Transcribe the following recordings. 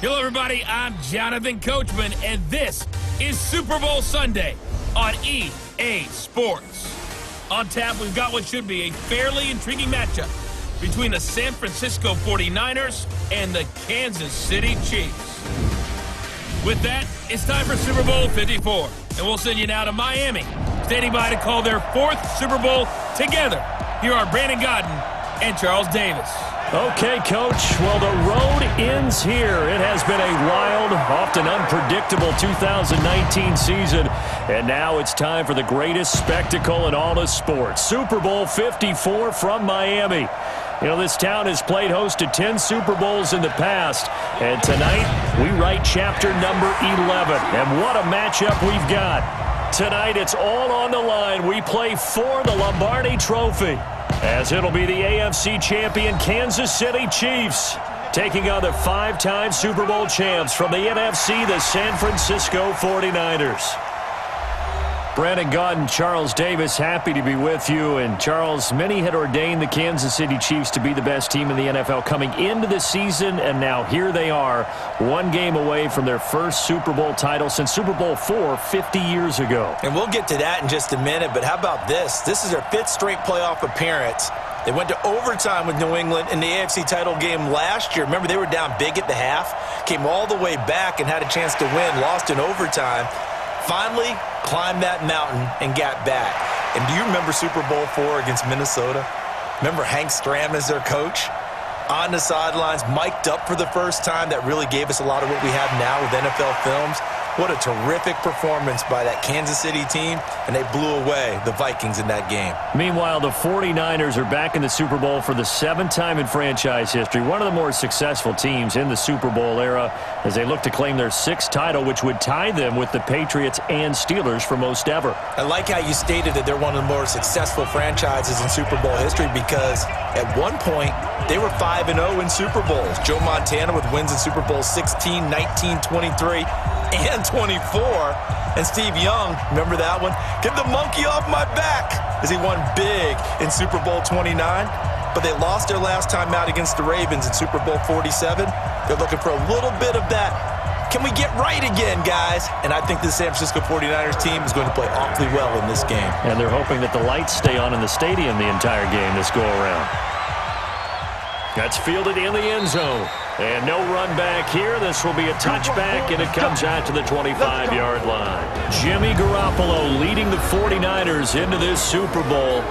Hello, everybody. I'm Jonathan Coachman, and this is Super Bowl Sunday on EA Sports. On tap, we've got what should be a fairly intriguing matchup between the San Francisco 49ers and the Kansas City Chiefs. With that, it's time for Super Bowl 54, and we'll send you now to Miami, standing by to call their fourth Super Bowl together. Here are Brandon Godden and Charles Davis. Okay, Coach. Well, the road ends here. It has been a wild, often unpredictable 2019 season, and now it's time for the greatest spectacle in all of sports. Super Bowl 54 from Miami. You know, this town has played host to 10 Super Bowls in the past, and tonight we write chapter number 11. And what a matchup we've got. Tonight it's all on the line. We play for the Lombardi Trophy, as it'll be the AFC champion Kansas City Chiefs taking on the five-time Super Bowl champs from the NFC, the San Francisco 49ers. Brandon Godden, Charles Davis, happy to be with you. And Charles, many had ordained the Kansas City Chiefs to be the best team in the NFL coming into the season, and now here they are, one game away from their first Super Bowl title since Super Bowl IV 50 years ago. And we'll get to that in just a minute, but how about this? This is their fifth straight playoff appearance. They went to overtime with New England in the AFC title game last year. Remember, they were down big at the half, came all the way back and had a chance to win, lost in overtime. Finally climbed that mountain and got back. And do you remember Super Bowl IV against Minnesota? Remember Hank Stram as their coach? On the sidelines, mic'd up for the first time. That really gave us a lot of what we have now with NFL films. What a terrific performance by that Kansas City team, and they blew away the Vikings in that game. Meanwhile, the 49ers are back in the Super Bowl for the seventh time in franchise history, one of the more successful teams in the Super Bowl era, as they look to claim their sixth title, which would tie them with the Patriots and Steelers for most ever. I like how you stated that they're one of the more successful franchises in Super Bowl history, because at one point, they were 5-0 in Super Bowls. Joe Montana with wins in Super Bowl 16, 19, 23, and 24. And Steve Young, remember that one? Get the monkey off my back, as he won big in Super Bowl 29. But they lost their last time out against the Ravens in Super Bowl 47. They're looking for a little bit of that. Can we get right again, guys? And I think the San Francisco 49ers team is going to play awfully well in this game. And they're hoping that the lights stay on in the stadium the entire game this go-around. That's fielded in the end zone. And no run back here. This will be a touchback, and it comes out to the 25-yard line. Jimmy Garoppolo leading the 49ers into this Super Bowl.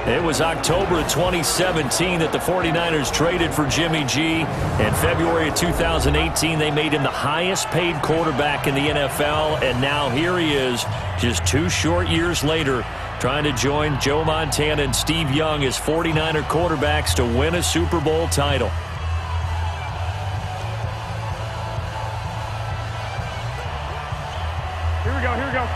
It was October of 2017 that the 49ers traded for Jimmy G. In February of 2018, they made him the highest-paid quarterback in the NFL. And now here he is, just 2 short years later, trying to join Joe Montana and Steve Young as 49er quarterbacks to win a Super Bowl title. Here we go, here we go.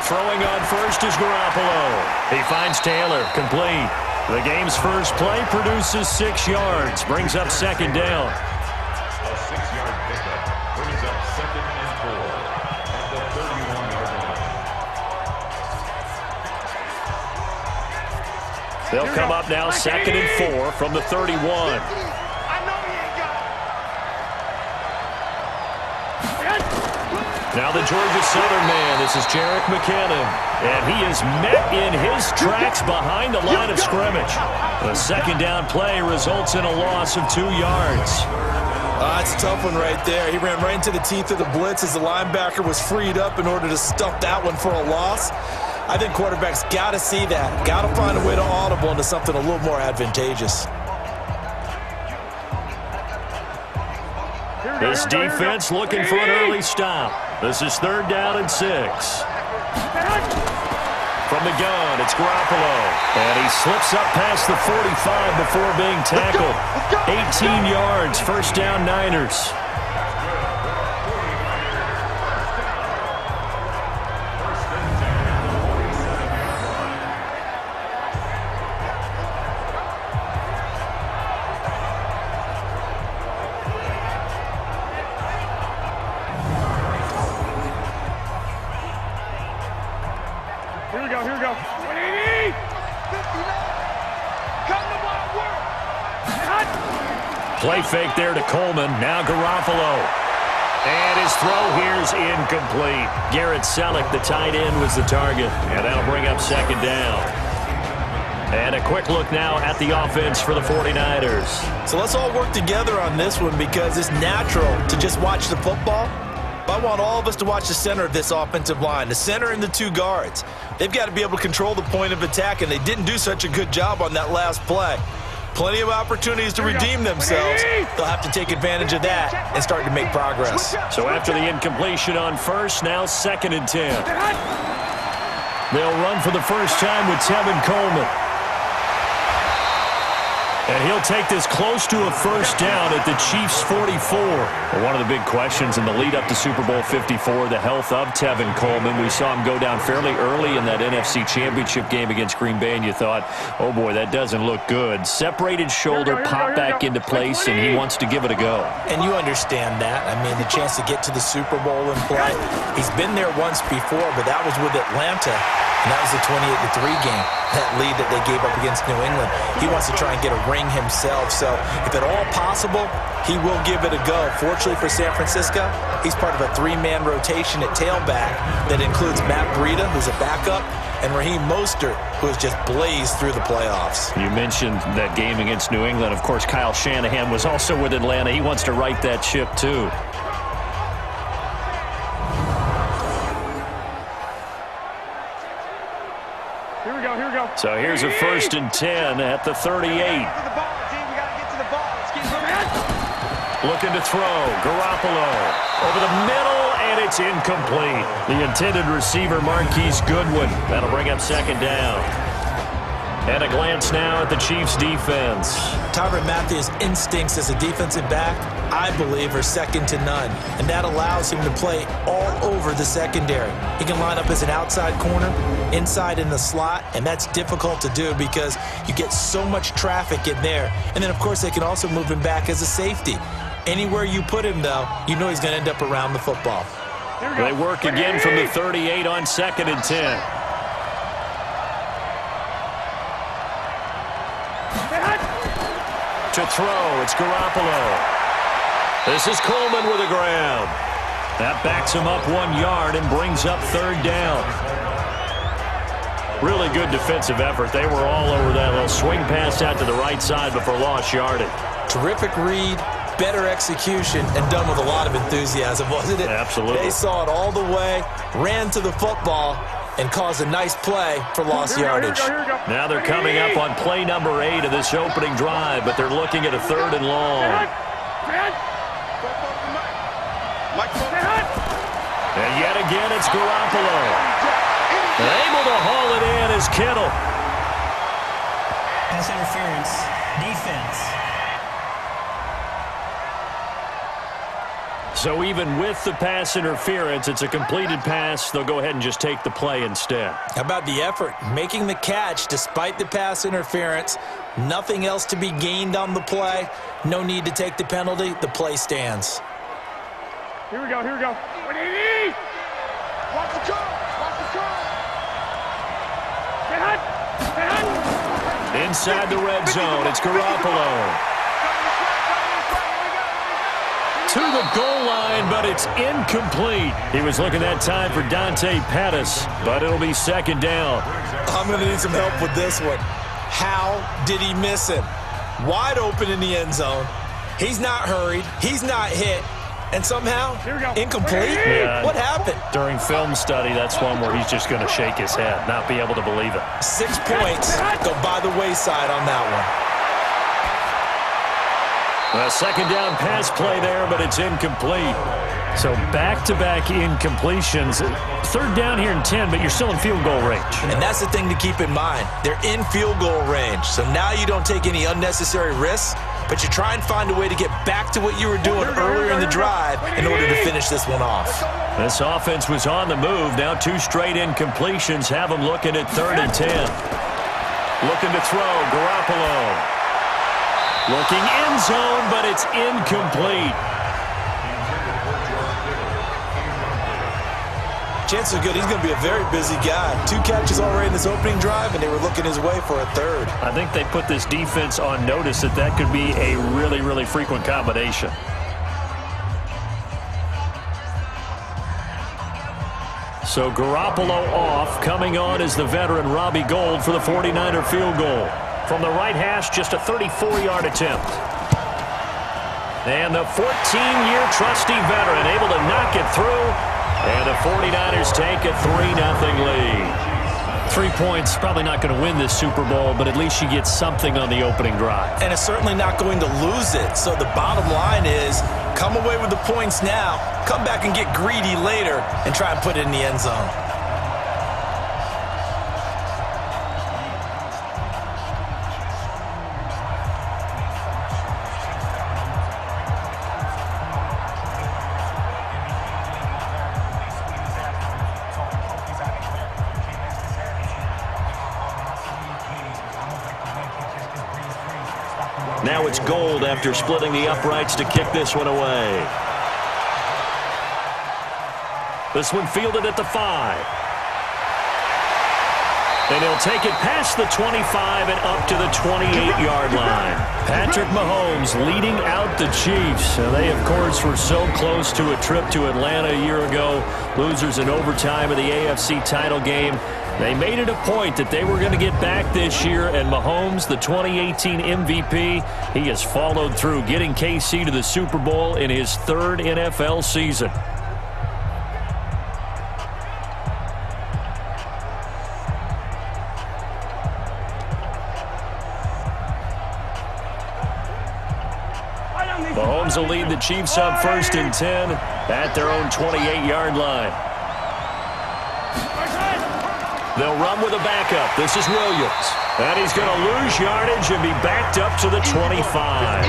Throwing on first is Garoppolo. He finds Taylor, complete. The game's first play produces 6 yards, brings up second down. A 6-yard pickup brings up 2nd and 4 at the 31-yard line. They'll come up now 2nd and 4 from the 31. Now the Georgia Southern man, this is Jerick McKinnon, and he is met in his tracks behind the line of scrimmage. The second down play results in a loss of 2 yards. That's a tough one right there. He ran right into the teeth of the blitz as the linebacker was freed up in order to stuff that one for a loss. I think quarterbacks got to see that. Got to find a way to audible into something a little more advantageous. This defense looking for an early stop. This is 3rd down and 6. From the gun, it's Garoppolo. And he slips up past the 45 before being tackled. 18 yards, first down Niners. Here we go, here we go. Play fake there to Coleman. Now Garoppolo. And his throw here is incomplete. Garrett Selleck, the tight end, was the target. And that'll bring up second down. And a quick look now at the offense for the 49ers. So let's all work together on this one because it's natural to just watch the football. But I want all of us to watch the center of this offensive line, the center and the two guards. They've got to be able to control the point of attack, and they didn't do such a good job on that last play. Plenty of opportunities to redeem themselves. They'll have to take advantage of that and start to make progress. So after the incompletion on first, now 2nd and 10. They'll run for the first time with Tevin Coleman. And he'll take this close to a first down at the Chiefs' 44. Well, one of the big questions in the lead-up to Super Bowl 54, the health of Tevin Coleman. We saw him go down fairly early in that NFC Championship game against Green Bay, and you thought, oh, boy, that doesn't look good. Separated shoulder, pop back into place, and he wants to give it a go. And you understand that. I mean, the chance to get to the Super Bowl and play. He's been there once before, but that was with Atlanta. And that was the 28-3 game, that lead that they gave up against New England. He wants to try and get a ring himself. So if at all possible, he will give it a go. Fortunately for San Francisco, he's part of a 3-man rotation at tailback that includes Matt Breida, who's a backup, and Raheem Mostert, who has just blazed through the playoffs. You mentioned that game against New England. Of course, Kyle Shanahan was also with Atlanta. He wants to right that ship, too. So here's a 1st and 10 at the 38. Looking to throw. Garoppolo over the middle, and it's incomplete. The intended receiver, Marquise Goodwin. That'll bring up 2nd down. And a glance now at the Chiefs' defense. Tyrann Mathieu's instincts as a defensive back, I believe, are second to none. And that allows him to play all over the secondary. He can line up as an outside corner, inside in the slot, and that's difficult to do because you get so much traffic in there. And then, of course, they can also move him back as a safety. Anywhere you put him, though, you know he's going to end up around the football. They work again from the 38 on 2nd and 10. To throw, it's Garoppolo. This is Coleman with the ground. That backs him up 1 yard and brings up 3rd down. Really good defensive effort. They were all over that little swing pass out to the right side before lost yardage. Terrific read, better execution, and done with a lot of enthusiasm, wasn't it? Absolutely. They saw it all the way, ran to the football, and caused a nice play for lost yardage. Now they're coming up on play number 8 of this opening drive, but they're looking at a 3rd and long. And yet again, it's Garoppolo. Able to haul it in is Kittle. Pass interference, defense. So even with the pass interference, it's a completed pass. They'll go ahead and just take the play instead. How about the effort? Making the catch despite the pass interference. Nothing else to be gained on the play. No need to take the penalty. The play stands. Here we go, here we go. What do you need? Watch the car, watch the car. Stay hot. Inside the red zone, it's Garoppolo. To the goal line, but it's incomplete. He was looking that time for Dante Pettis, but it'll be 2nd down. I'm going to need some help with this one. How did he miss him? Wide open in the end zone. He's not hurried. He's not hit. And somehow, incomplete? Yeah, what happened? During film study, that's one where he's just going to shake his head, not be able to believe it. 6 points go by the wayside on that one. A 2nd down pass play there, but it's incomplete. So back-to-back incompletions. 3rd down here and 10, but you're still in field goal range. And that's the thing to keep in mind. They're in field goal range. So now you don't take any unnecessary risks, but you try and find a way to get back to what you were doing earlier in the drive in order to finish this one off. This offense was on the move. Now 2 straight incompletions have them looking at 3rd and 10. Looking to throw, Garoppolo. Looking end zone, but it's incomplete. Chances are good he's going to be a very busy guy. 2 catches already in this opening drive, and they were looking his way for a third. I think they put this defense on notice that that could be a really, really frequent combination. So Garoppolo off. Coming on is the veteran Robbie Gould for the 49er field goal. From the right hash, just a 34-yard attempt. And the 14-year trusty veteran able to knock it through. And the 49ers take a 3-0 lead. 3 points, probably not going to win this Super Bowl, but at least you get something on the opening drive. And it's certainly not going to lose it. So the bottom line is, come away with the points now, come back and get greedy later, and try and put it in the end zone. Now it's Gould after splitting the uprights to kick this one away. This one fielded at the 5. And he'll take it past the 25 and up to the 28-yard line. Patrick Mahomes leading out the Chiefs. They, of course, were so close to a trip to Atlanta a year ago. Losers in overtime of the AFC title game. They made it a point that they were going to get back this year, and Mahomes, the 2018 MVP, he has followed through, getting KC to the Super Bowl in his 3rd NFL season. Mahomes will lead the Chiefs up 1st and 10 at their own 28-yard line. They'll run with a backup. This is Williams. And he's going to lose yardage and be backed up to the 25.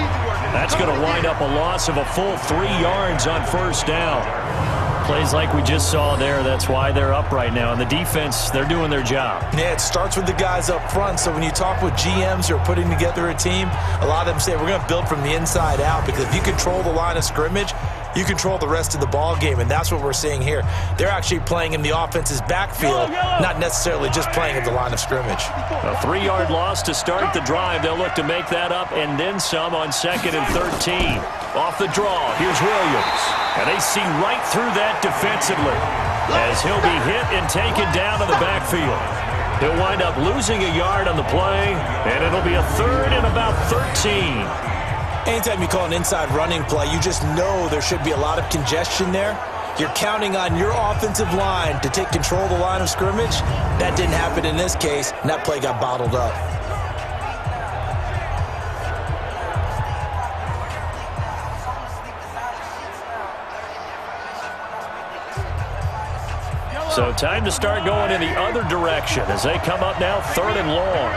That's going to wind up a loss of a full 3 yards on 1st down. Plays like we just saw there. That's why they're up right now. And the defense, they're doing their job. Yeah, it starts with the guys up front. So when you talk with GMs who are putting together a team, a lot of them say we're going to build from the inside out, because if you control the line of scrimmage, you control the rest of the ball game, and that's what we're seeing here. They're actually playing in the offense's backfield, not necessarily just playing at the line of scrimmage. A 3-yard loss to start the drive. They'll look to make that up and then some on 2nd and 13. Off the draw, here's Williams. And they see right through that defensively as he'll be hit and taken down to the backfield. He'll wind up losing a yard on the play, and it'll be a 3rd and about 13. Anytime you call an inside running play, you just know there should be a lot of congestion there. You're counting on your offensive line to take control of the line of scrimmage. That didn't happen in this case, and that play got bottled up. So time to start going in the other direction as they come up now 3rd and long.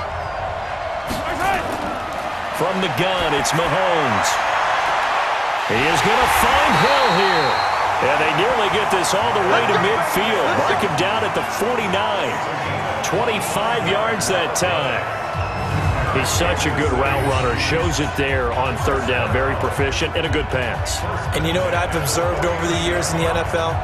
From the gun, it's Mahomes. He is going to find Hill here. And they nearly get this all the way to midfield. Mark him down at the 49. 25 yards that time. He's such a good route runner. Shows it there on 3rd down. Very proficient and a good pass. And you know what I've observed over the years in the NFL?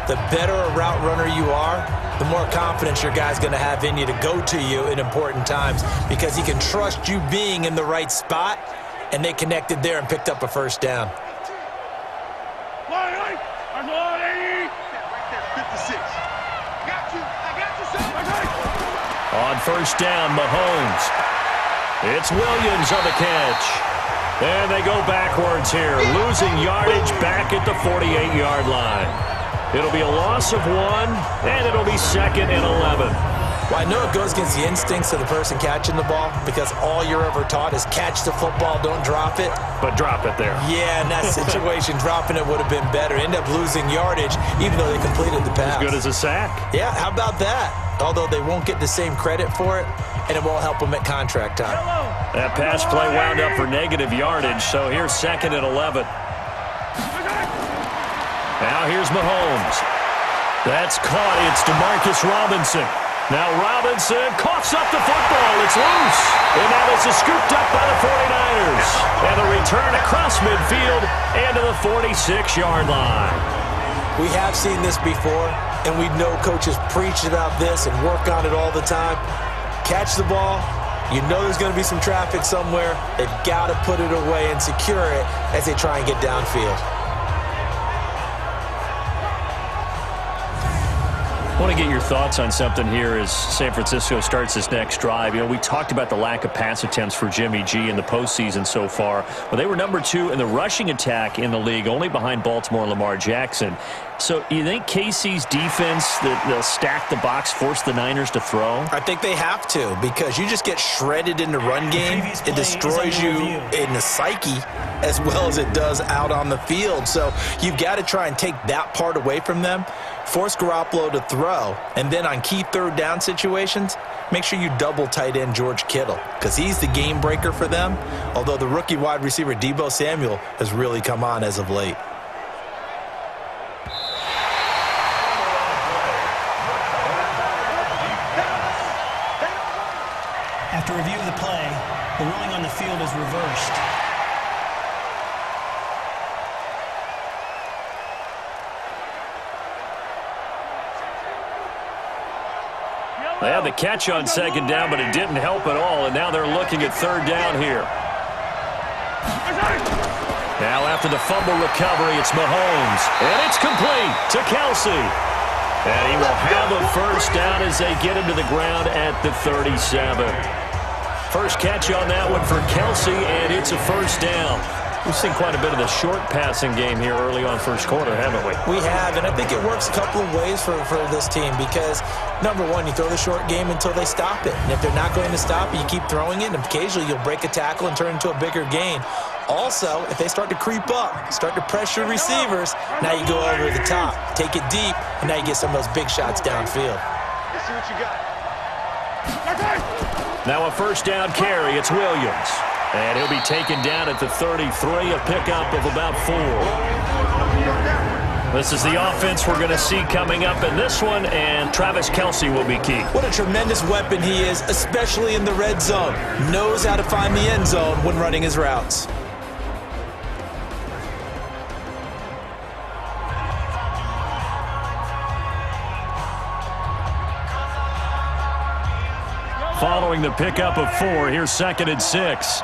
The better a route runner you are, the more confidence your guy's going to have in you to go to you in important times, because he can trust you being in the right spot, and they connected there and picked up a 1st down. On 1st down, Mahomes. It's Williams on the catch. And they go backwards here, losing yardage back at the 48-yard line. It'll be a loss of 1, and it'll be 2nd and 11. Well, I know it goes against the instincts of the person catching the ball, because all you're ever taught is catch the football, don't drop it. But drop it there. Yeah, in that situation, dropping it would have been better. End up losing yardage, even though they completed the pass. As good as a sack. Yeah, how about that? Although they won't get the same credit for it, and it won't help them at contract time. That pass play wound up for negative yardage, so here's 2nd and 11. Now here's Mahomes. That's caught. It's DeMarcus Robinson. Now Robinson coughs up the football. It's loose. And now this is scooped up by the 49ers. And the return across midfield and to the 46-yard line. We have seen this before. and we know coaches preach about this and work on it all the time. Catch the ball. You know there's going to be some traffic somewhere. They've got to put it away and secure it as they try and get downfield. I want to get your thoughts on something here as San Francisco starts this next drive. You know, we talked about the lack of pass attempts for Jimmy G in the postseason so far. Well, they were number 2 in the rushing attack in the league, only behind Baltimore and Lamar Jackson. So you think KC's defense, that they'll stack the box, force the Niners to throw? I think they have to, because you just get shredded in the run game. It destroys you in the psyche as well as it does out on the field. So you've got to try and take that part away from them, force Garoppolo to throw, and then on key third down situations, make sure you double tight end George Kittle, because he's the game breaker for them, although the rookie wide receiver Deebo Samuel has really come on as of late. After review of the play, the ruling on the field is reversed. They had the catch on second down, but it didn't help at all, and now they're looking at third down here. Now after the fumble recovery, it's Mahomes, and it's complete to Kelsey. And he will have a first down as they get him to the ground at the 37. First catch on that one for Kelsey, and it's a first down. We've seen quite a bit of the short passing game here early on first quarter, haven't we? We have, and I think it works a couple of ways for this team because, number one, you throw the short game until they stop it. And if they're not going to stop it, you keep throwing it, and occasionally you'll break a tackle and turn it into a bigger gain. Also, if they start to creep up, start to pressure receivers, now you go over the top, take it deep, and now you get some of those big shots downfield. Let's see what you got. Now a first down carry, it's Williams. And he'll be taken down at the 33, a pickup of about 4. This is the offense we're going to see coming up in this one, and Travis Kelce will be key. What a tremendous weapon he is, especially in the red zone. Knows how to find the end zone when running his routes. Following the pickup of 4, here's 2nd and 6.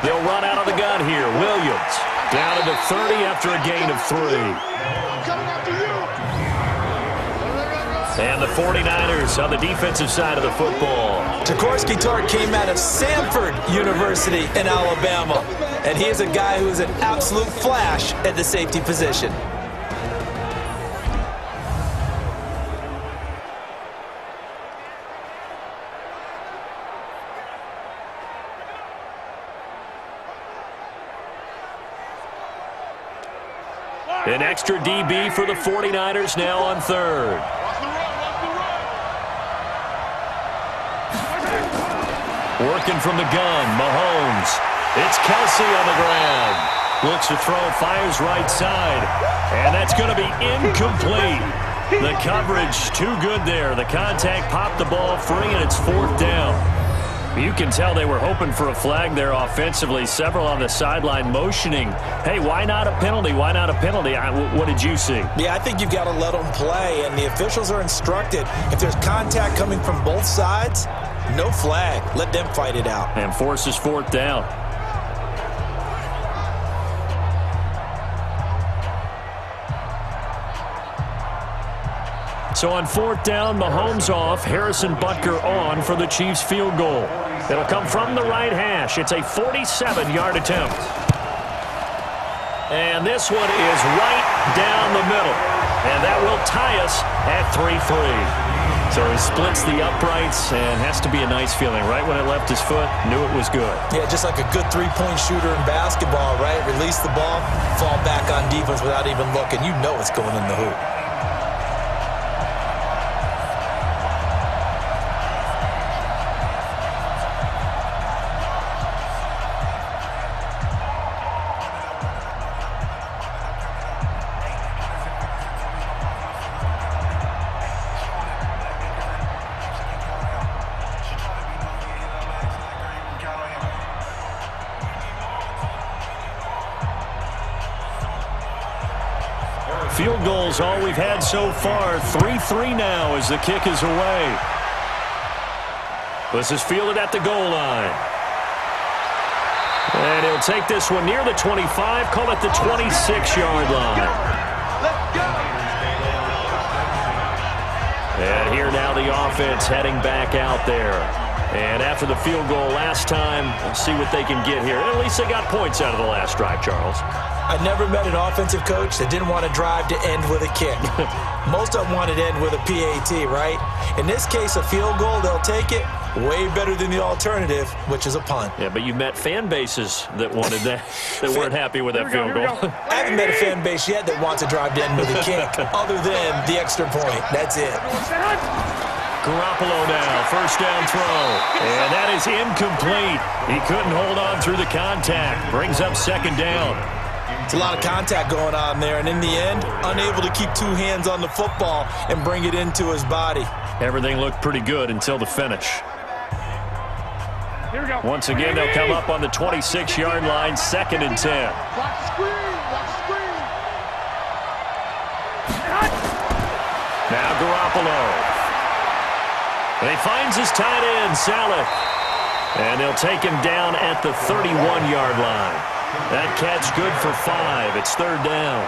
They'll run out of the gun here. Williams down to the 30 after a gain of 3. And the 49ers on the defensive side of the football. Jaworski Tartt came out of Samford University in Alabama, and he is a guy who is an absolute flash at the safety position. An extra DB for the 49ers now on 3rd. Working from the gun, Mahomes. It's Kelsey on the ground. Looks to throw, fires right side. And that's going to be incomplete. The coverage too good there. The contact popped the ball free, and it's 4th down. You can tell they were hoping for a flag there offensively. Several on the sideline motioning, hey, why not a penalty? Why not a penalty? What did you see? Yeah, I think you've got to let them play, and the officials are instructed. If there's contact coming from both sides, no flag. Let them fight it out. And forces 4th down. So on 4th down, Mahomes off, Harrison Butker on for the Chiefs field goal. It'll come from the right hash. It's a 47-yard attempt. And this one is right down the middle. And that will tie us at 3-3. So he splits the uprights, and has to be a nice feeling. Right when it left his foot, knew it was good. Yeah, just like a good three-point shooter in basketball, right? Release the ball, fall back on defense without even looking. You know it's going in the hoop. Field goal's all we've had so far. 3-3 now as the kick is away. This is fielded at the goal line. And he'll take this one near the 25, call it the 26-yard line. And here now the offense heading back out there. And after the field goal last time, we'll see what they can get here. At least they got points out of the last drive, Charles. I never met an offensive coach that didn't want to drive to end with a kick. Most of them wanted to end with a PAT, right? In this case, a field goal, they'll take it. Way better than the alternative, which is a punt. Yeah, but you've met fan bases that wanted that, that weren't happy with that field goal. I haven't met a fan base yet that wants to drive to end with a kick, other than the extra point. That's it. Garoppolo now, first down throw. And that is incomplete. He couldn't hold on through the contact. Brings up second down. It's a lot of contact going on there, and in the end, unable to keep two hands on the football and bring it into his body. Everything looked pretty good until the finish. Here we go. Once again, they'll come up on the 26-yard line, 2nd and 10. Watch the screen. Watch the screen. Now Garoppolo. And he finds his tight end, Saleh. And they'll take him down at the 31-yard line. That catch good for 5. It's 3rd down.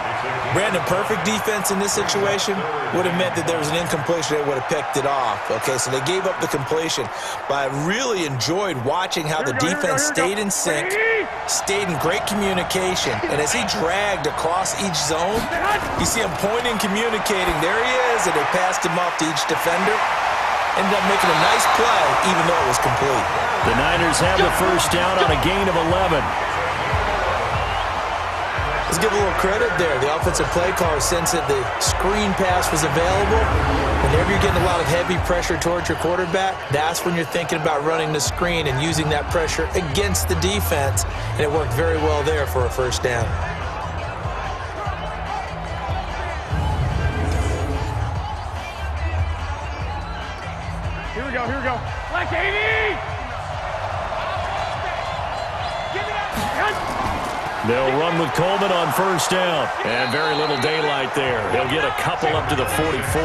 Brandon, perfect defense in this situation would have meant that there was an incompletion. They would have picked it off. Okay, so they gave up the completion. But I really enjoyed watching how the defense stayed in sync, stayed in great communication. And as he dragged across each zone, you see him pointing, communicating. There he is, and they passed him off to each defender. Ended up making a nice play, even though it was complete. The Niners have the first down on a gain of 11. Let's give a little credit there. The offensive play caller sensed that the screen pass was available. Whenever you're getting a lot of heavy pressure towards your quarterback, that's when you're thinking about running the screen and using that pressure against the defense. And it worked very well there for a first down. Here we go. Here we go. Like 80. Give it up. They'll run with Coleman on first down. And very little daylight there. He'll get a couple up to the 44.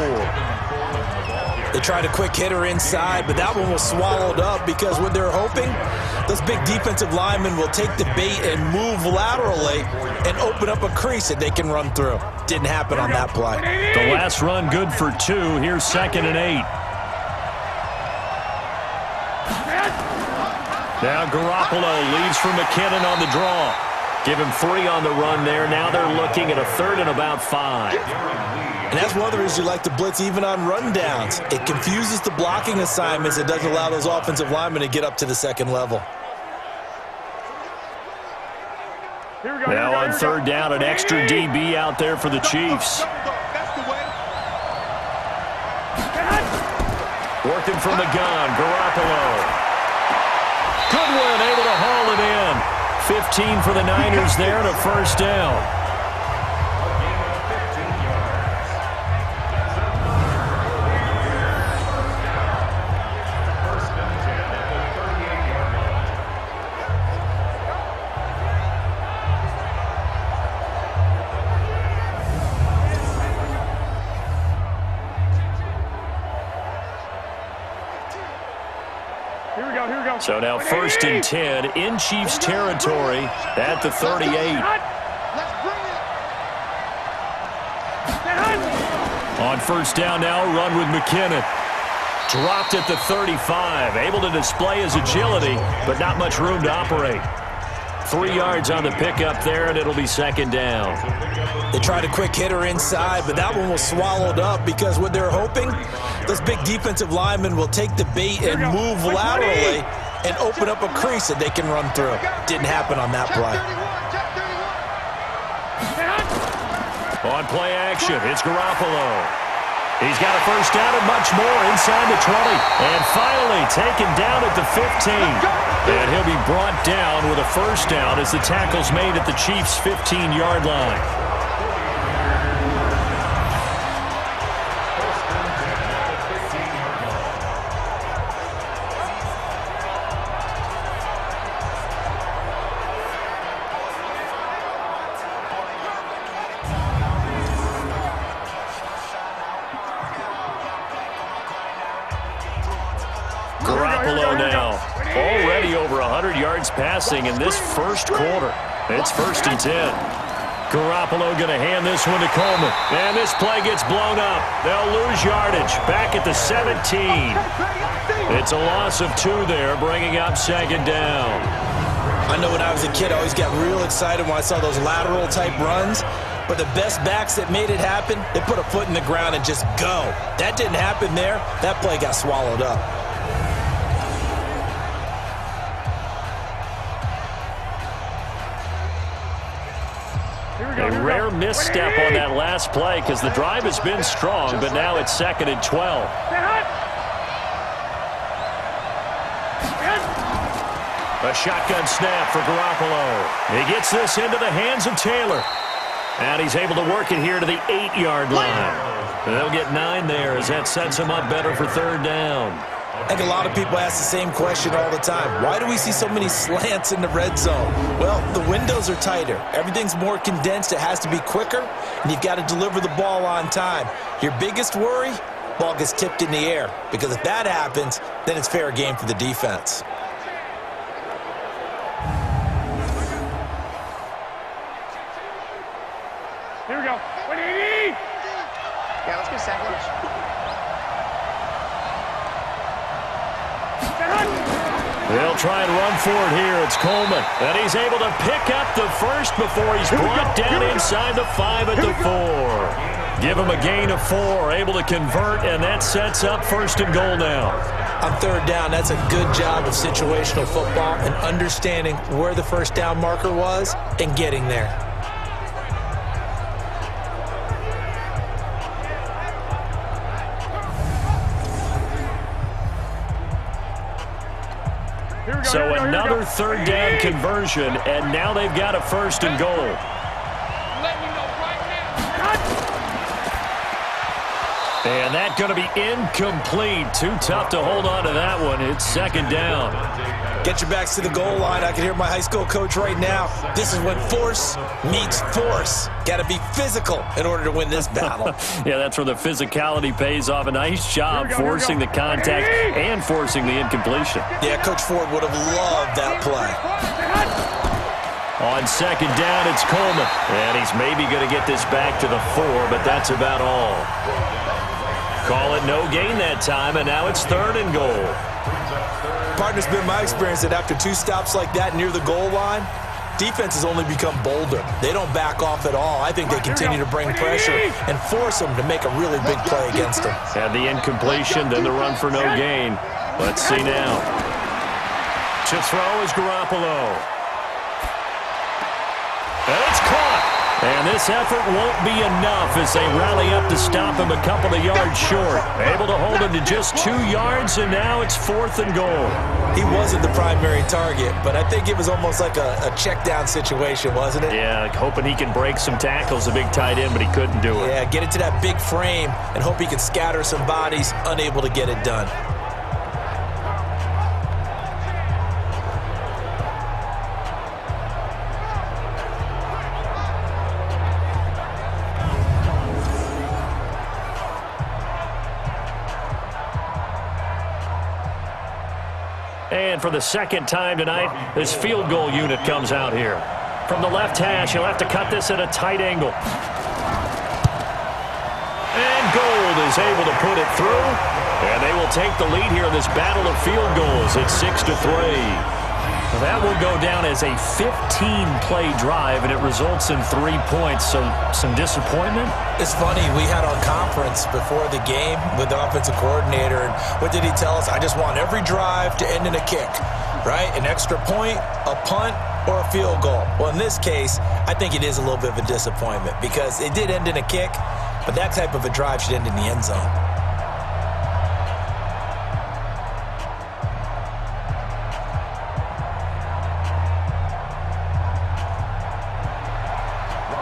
They tried a quick hitter inside, but that one was swallowed up because what they're hoping, those big defensive linemen will take the bait and move laterally and open up a crease that they can run through. Didn't happen on that play. The last run good for 2. Here's 2nd and 8. Now Garoppolo leads from McKinnon on the draw. Give him 3 on the run there. Now they're looking at a 3rd and about 5. And that's one of the reasons you like to blitz even on rundowns. It confuses the blocking assignments. It doesn't allow those offensive linemen to get up to the second level. Now on 3rd down, an extra DB out there for the Chiefs. Working from the gun, Garoppolo. Goodwin able to haul it in. 15 for the Niners there and a first down. So now 1st and 10 in Chiefs territory at the 38. On first down now, run with McKinnon. Dropped at the 35. Able to display his agility, but not much room to operate. 3 yards on the pickup there, and it'll be 2nd down. They tried a quick hitter inside, but that one was swallowed up because what they're hoping, those big defensive linemen will take the bait and move laterally and open up a crease that they can run through. Didn't happen on that play. On play action, it's Garoppolo. He's got a first down and much more inside the 20. And finally taken down at the 15. And he'll be brought down with a first down as the tackle's made at the Chiefs' 15-yard line. Garoppolo now. Already over 100 yards passing in this first quarter. It's 1st and 10. Garoppolo going to hand this one to Coleman. And this play gets blown up. They'll lose yardage. Back at the 17. It's a loss of 2 there, bringing up 2nd down. I know when I was a kid, I always got real excited when I saw those lateral-type runs. But the best backs that made it happen, they put a foot in the ground and just go. That didn't happen there. That play got swallowed up. A rare misstep on that last play because the drive has been strong, but now it's 2nd and 12. A shotgun snap for Garoppolo. He gets this into the hands of Taylor. And he's able to work it here to the 8-yard line. They'll get 9 there as that sets him up better for 3rd down. I think a lot of people ask the same question all the time. Why do we see so many slants in the red zone? Well, the windows are tighter. Everything's more condensed. It has to be quicker, and you've got to deliver the ball on time. Your biggest worry, ball gets tipped in the air, because if that happens, then it's fair game for the defense. Here we go. 180! Yeah, let's go sandwich. They'll try and run for it here. It's Coleman. And he's able to pick up the first before he's brought down inside the 5 at the 4. Give him a gain of 4. Able to convert, and that sets up 1st and goal now. On 3rd down, that's a good job of situational football and understanding where the 1st down marker was and getting there. So another 3rd down conversion, and now they've got a 1st and goal. And that's going to be incomplete. Too tough to hold on to that one. It's 2nd down. Get your backs to the goal line. I can hear my high school coach right now. This is when force meets force. Got to be physical in order to win this battle. Yeah, that's where the physicality pays off. A nice job forcing the contact and forcing the incompletion. Yeah, Coach Ford would have loved that play. On 2nd down, it's Coleman. And he's maybe going to get this back to the 4, but that's about all. Call it no gain that time, and now it's 3rd and goal. Partner's been my experience that after 2 stops like that near the goal line, defenses only become bolder. They don't back off at all. I think they continue to bring pressure and force them to make a really big play against them. And the incompletion, then the run for no gain. Let's see now. To throw is Garoppolo. And it's caught. And this effort won't be enough as they rally up to stop him a couple of yards short. Able to hold him to just 2 yards, and now it's 4th and goal. He wasn't the primary target, but I think it was almost like a check-down situation, wasn't it? Yeah, hoping he can break some tackles, a big tight end, but he couldn't do it. Yeah, get it to that big frame and hope he can scatter some bodies, unable to get it done. And for the 2nd time tonight, this field goal unit comes out here. From the left hash, he'll have to cut this at a tight angle. And Gold is able to put it through. And they will take the lead here in this battle of field goals. It's 6-3. That will go down as a 15-play drive, and it results in 3 points. So some disappointment? It's funny. We had our conference before the game with the offensive coordinator, and what did he tell us? I just want every drive to end in a kick, right? An extra point, a punt, or a field goal. Well, in this case, I think it is a little bit of a disappointment because it did end in a kick, but that type of a drive should end in the end zone.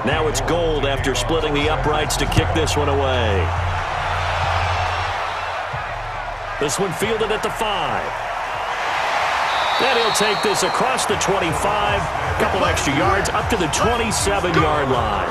Now it's Gold after splitting the uprights to kick this one away. This one fielded at the 5. Then he'll take this across the 25, a couple extra yards, up to the 27-yard line.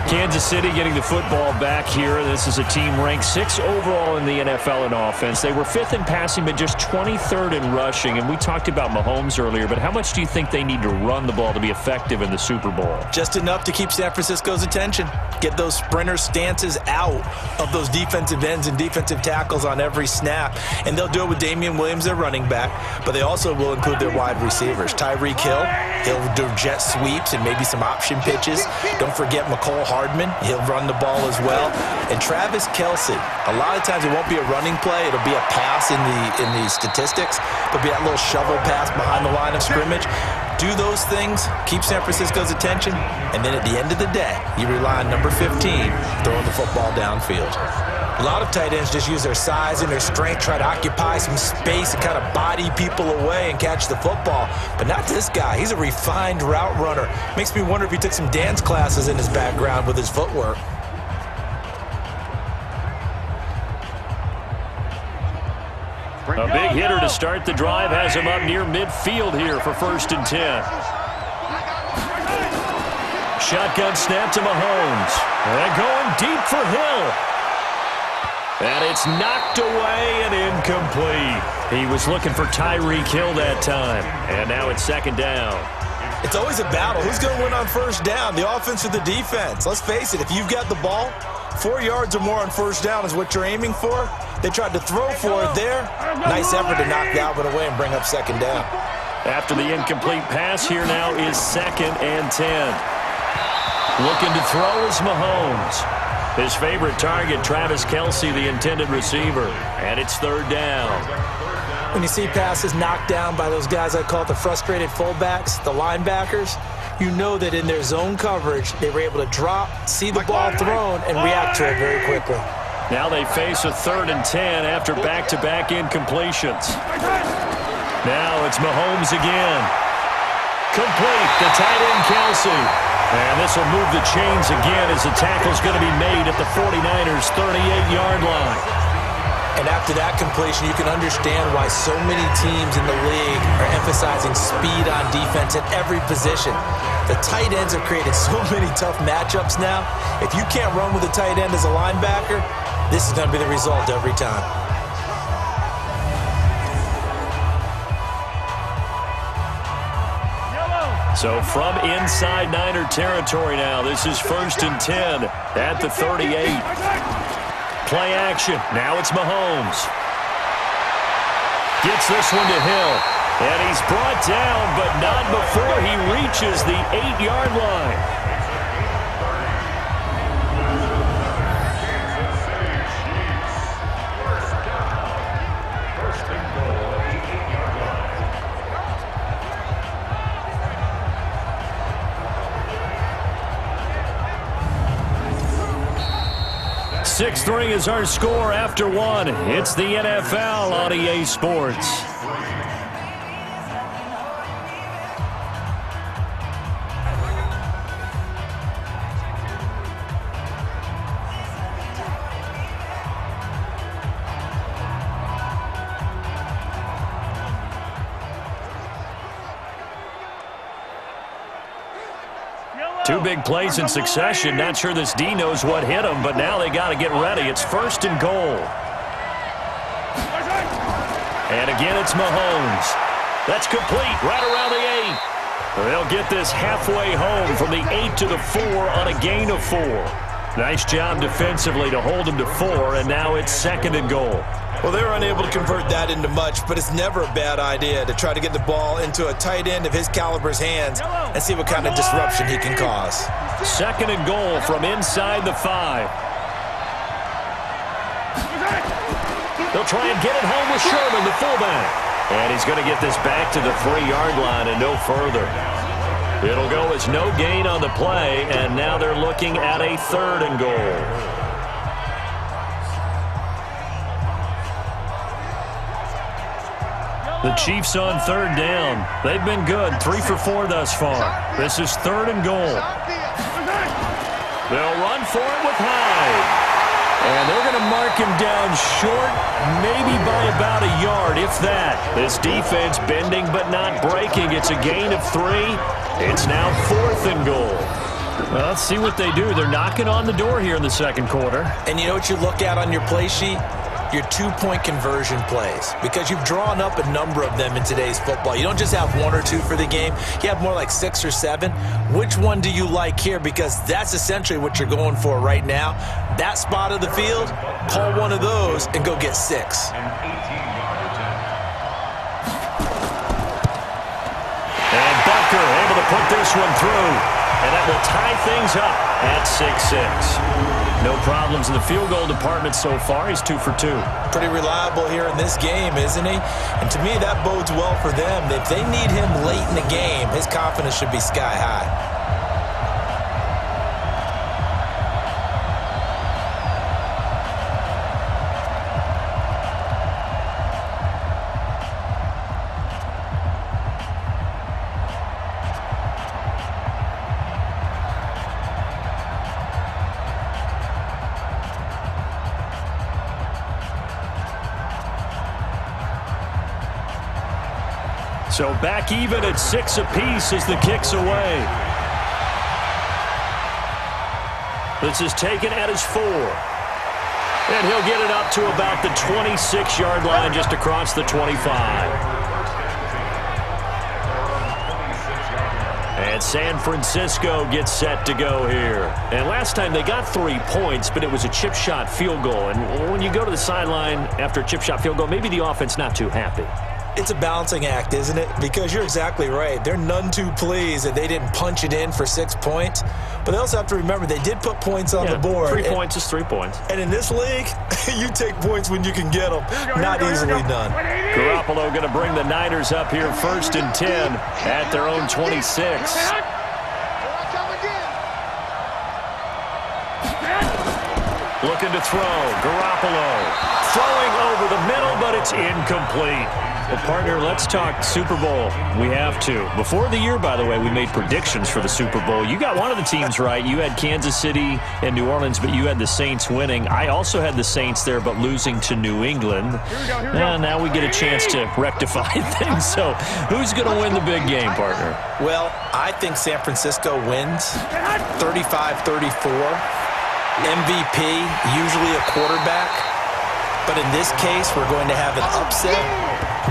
Kansas City getting the football back here. This is a team ranked 6th overall in the NFL in offense. They were 5th in passing, but just 23rd in rushing. And we talked about Mahomes earlier, but how much do you think they need to run the ball to be effective in the Super Bowl? Just enough to keep San Francisco's attention. Get those sprinter stances out of those defensive ends and defensive tackles on every snap. And they'll do it with Damian Williams, their running back, but they also will include their wide receivers. Tyreek Hill, he'll do jet sweeps and maybe some option pitches. Don't forget McCole Hardman. He'll run the ball as well. And Travis Kelce, a lot of times it won't be a running play. It'll be a pass in the statistics. There'll be that little shovel pass behind the line of scrimmage. Do those things, keep San Francisco's attention, and then at the end of the day, you rely on number 15 throwing the football downfield. A lot of tight ends just use their size and their strength, try to occupy some space and kind of body people away and catch the football. But not this guy. He's a refined route runner. Makes me wonder if he took some dance classes in his background with his footwork. A big hitter to start the drive has him up near midfield here for 1st and 10. Shotgun snap to Mahomes. And going deep for Hill. And it's knocked away and incomplete. He was looking for Tyreek Hill that time. And now it's 2nd down. It's always a battle. Who's going to win on 1st down, the offense or the defense? Let's face it, if you've got the ball, 4 yards or more on 1st down is what you're aiming for. They tried to throw for it there. Nice effort to knock that one away and bring up 2nd down. After the incomplete pass, here now is 2nd and 10. Looking to throw is Mahomes. His favorite target, Travis Kelce, the intended receiver. And it's 3rd down. When you see passes knocked down by those guys I call it the frustrated fullbacks, the linebackers, you know that in their zone coverage, they were able to drop, see the ball thrown, and react to it very quickly. Now they face a 3rd and 10 after back-to-back incompletions. Now it's Mahomes again. Complete, the tight end Kelce. And this will move the chains again as the tackle's going to be made at the 49ers' 38-yard line. And after that completion, you can understand why so many teams in the league are emphasizing speed on defense at every position. The tight ends have created so many tough matchups now. If you can't run with a tight end as a linebacker, this is going to be the result every time. So from inside Niner territory now, this is 1st and 10 at the 38. Play action. Now it's Mahomes. Gets this one to Hill. And he's brought down, but not before he reaches the 8-yard line. Six-3 is our score after 1. It's the NFL on EA Sports. Two big plays in succession. Not sure this D knows what hit him, but now they got to get ready. It's 1st and goal. And again, it's Mahomes. That's complete right around the 8. They'll get this halfway home from the 8 to the 4 on a gain of 4. Nice job defensively to hold him to 4, and now it's 2nd and goal. Well, they were unable to convert that into much, but it's never a bad idea to try to get the ball into a tight end of his caliber's hands and see what kind of disruption he can cause. 2nd and goal from inside the 5. They'll try and get it home with Sherman, the fullback. And he's going to get this back to the 3-yard line and no further. It'll go as no gain on the play, and now they're looking at a 3rd and goal. The Chiefs on 3rd down. They've been good, 3 for 4 thus far. This is 3rd and goal. They'll run for it with Hyde. And they're going to mark him down short, maybe by about a yard, if that. This defense bending but not breaking. It's a gain of 3. It's now 4th and goal. Well, let's see what they do. They're knocking on the door here in the second quarter. And you know what you look at on your play sheet? Your two-point conversion plays, because you've drawn up a number of them in today's football. You don't just have one or two for the game. You have more like 6 or 7. Which one do you like here? Because that's essentially what you're going for right now. That spot of the field, call one of those and go get 6. And Butker able to put this one through. And that will tie things up at 6-6. No problems in the field goal department so far. He's 2 for 2. Pretty reliable here in this game, isn't he? And to me, that bodes well for them. If they need him late in the game, his confidence should be sky high. So back even at 6 apiece as the kick's away. This is taken at his 4. And he'll get it up to about the 26-yard line just across the 25. And San Francisco gets set to go here. And last time they got 3 points, but it was a chip shot field goal. And when you go to the sideline after a chip shot field goal, maybe the offense not too happy. It's a balancing act, isn't it? Because you're exactly right. They're none too pleased that they didn't punch it in for 6 points. But they also have to remember they did put points on the board. 3 points is 3 points. And in this league, you take points when you can get them. Not easily done. Garoppolo going to bring the Niners up here 1st and 10 at their own 26. Looking to throw. Garoppolo throwing over the middle, but it's incomplete. Well, partner, let's talk Super Bowl. We have to. Before the year, by the way, we made predictions for the Super Bowl. You got one of the teams right. You had Kansas City and New Orleans, but you had the Saints winning. I also had the Saints there, but losing to New England. Now we get a chance to rectify things. So who's going to win the big game, partner? Well, I think San Francisco wins 35-34. MVP, usually a quarterback. But in this case, we're going to have an upset.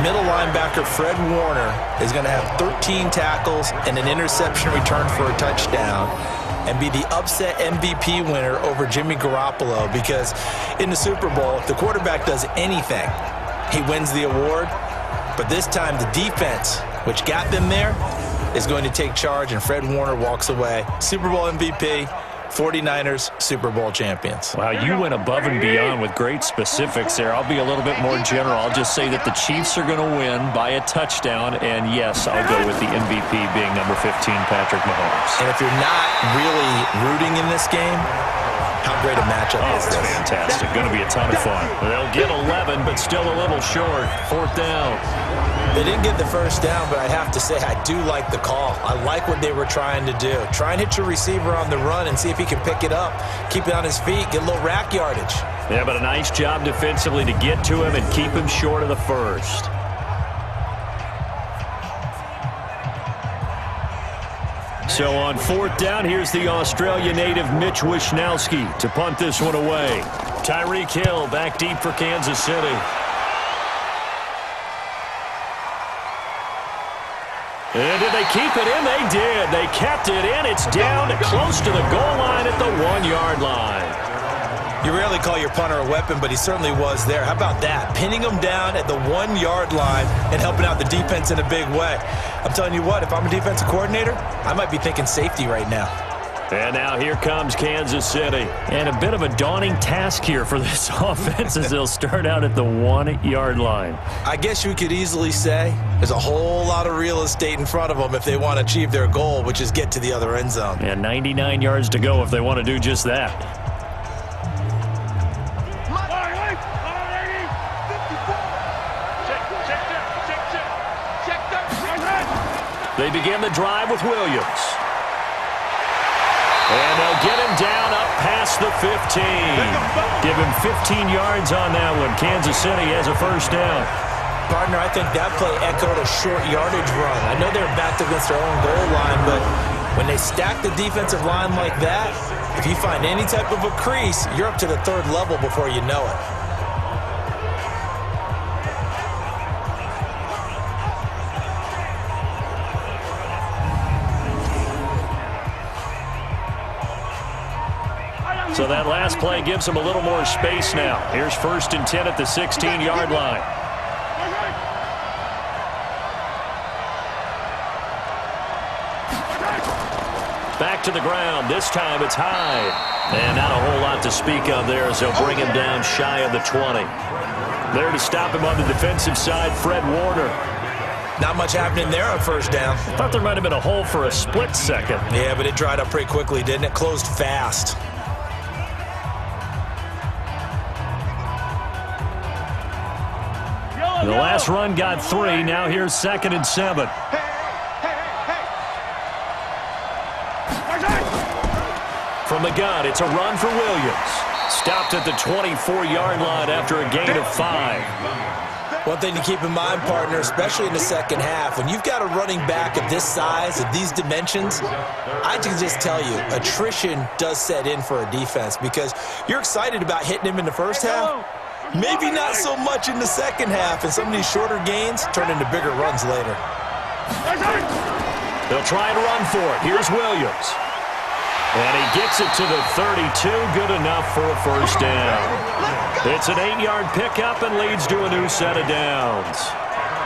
Middle linebacker Fred Warner is going to have 13 tackles and an interception return for a touchdown and be the upset MVP winner over Jimmy Garoppolo, because in the Super Bowl, if the quarterback does anything, he wins the award. But this time, the defense, which got them there, is going to take charge, and Fred Warner walks away. Super Bowl MVP. 49ers Super Bowl champions. Wow, you went above and beyond with great specifics there. I'll be a little bit more general. I'll just say that the Chiefs are going to win by a touchdown, and yes, I'll go with the MVP being number 15, Patrick Mahomes. And if you're not really rooting in this game, how great a matchup is this? Fantastic. Going to be a ton of fun. They'll get 11, but still a little short. 4th down. They didn't get the first down, but I have to say I do like the call. I like what they were trying to do. Try and hit your receiver on the run and see if he can pick it up, keep it on his feet, get a little rack yardage. Yeah, but a nice job defensively to get to him and keep him short of the first. So on 4th down, here's the Australia native Mitch Wishnowsky to punt this one away. Tyreek Hill back deep for Kansas City. And did they keep it in? They did. They kept it in. It's down close to the goal line at the 1-yard line. You rarely call your punter a weapon, but he certainly was there. How about that? Pinning him down at the 1-yard line and helping out the defense in a big way. I'm telling you what, if I'm a defensive coordinator, I might be thinking safety right now. And now here comes Kansas City. And a bit of a daunting task here for this offense as they'll start out at the 1-yard line. I guess you could easily say there's a whole lot of real estate in front of them if they want to achieve their goal, which is get to the other end zone. And 99 yards to go if they want to do just that. They begin the drive with Williams. And they'll get him down up past the 15. Give him 15 yards on that one. Kansas City has a first down. Partner, I think that play echoed a short yardage run. I know they're backed against their own goal line, but When they stack the defensive line like that, if you find any type of a crease, you're up to the third level before you know it. So that last play gives them a little more space now. Here's 1st and 10 at the 16-yard line. Back to the ground. This time it's high. And not a whole lot to speak of there as they'll bring him down shy of the 20. There to stop him on the defensive side, Fred Warner. Not much happening there on 1st down. I thought there might have been a hole for a split second. Yeah, but it dried up pretty quickly, didn't it? Closed fast. The last run got 3. Now here's 2nd and 7. From the gun, it's a run for Williams. Stopped at the 24-yard line after a gain of 5. One thing to keep in mind, partner, especially in the second half, when you've got a running back of this size, of these dimensions, I can just tell you, attrition does set in for a defense because you're excited about hitting him in the first half. Maybe not so much in the second half, and some of these shorter gains turn into bigger runs later. They'll try and run for it. Here's Williams. And he gets it to the 32. Good enough for a 1st down. It's an 8-yard pickup and leads to a new set of downs.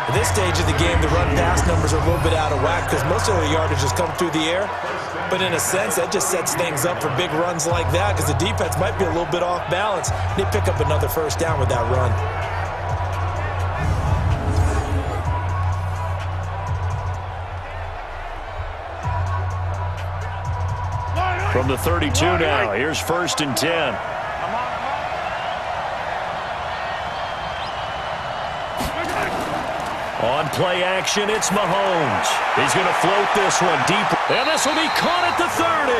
At this stage of the game, the run-pass numbers are a little bit out of whack because most of the yardage has come through the air. But in a sense, that just sets things up for big runs like that because the defense might be a little bit off balance. They pick up another 1st down with that run. From the 32 now, here's 1st and 10. On play action, it's Mahomes. He's going to float this one deep. And this will be caught at the 30.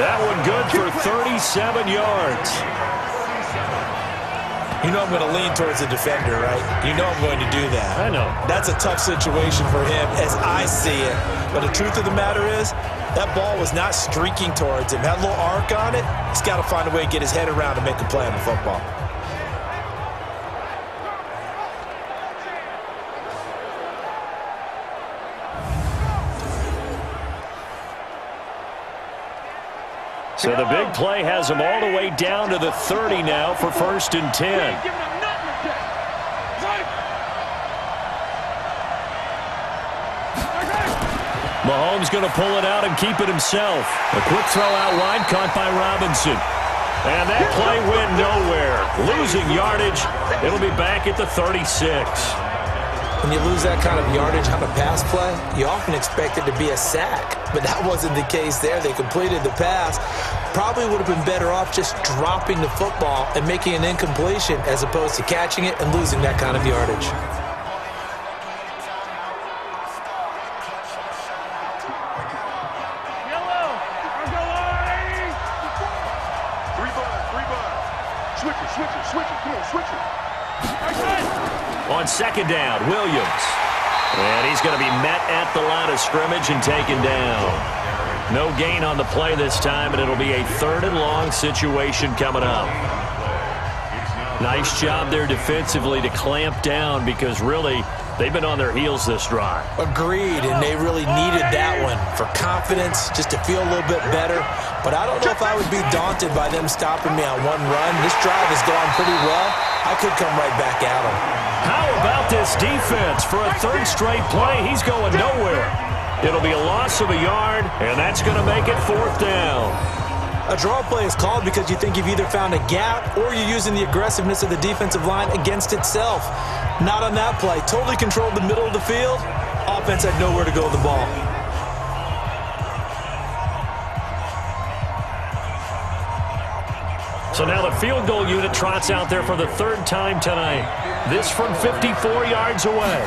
That one good for 37 yards. You know I'm going to lean towards the defender, right? You know I'm going to do that. I know. That's a tough situation for him as I see it. But the truth of the matter is, that ball was not streaking towards him. Had a little arc on it. He's got to find a way to get his head around and make a play on the football. So the big play has him all the way down to the 30 now for 1st and 10. Mahomes going to pull it out and keep it himself. A quick throw out wide caught by Robinson. And that play went nowhere. Losing yardage. It'll be back at the 36. When you lose that kind of yardage on a pass play, you often expect it to be a sack. But that wasn't the case there. They completed the pass. Probably would have been better off just dropping the football and making an incompletion as opposed to catching it and losing that kind of yardage. On 2nd down, Williams. And he's going to be met at the line of scrimmage and taken down. No gain on the play this time, and it'll be a 3rd and long situation coming up. Nice job there defensively to clamp down because really they've been on their heels this drive. Agreed, and they really needed that one for confidence, just to feel a little bit better. But I don't know if I would be daunted by them stopping me on one run. This drive has gone pretty well. I could come right back at them. How about this defense? For a 3rd straight play, he's going nowhere. It'll be a loss of a yard, and that's going to make it 4th down. A draw play is called because you think you've either found a gap or you're using the aggressiveness of the defensive line against itself. Not on that play. Totally controlled the middle of the field. Offense had nowhere to go with the ball. So now the field goal unit trots out there for the 3rd time tonight. This from 54 yards away.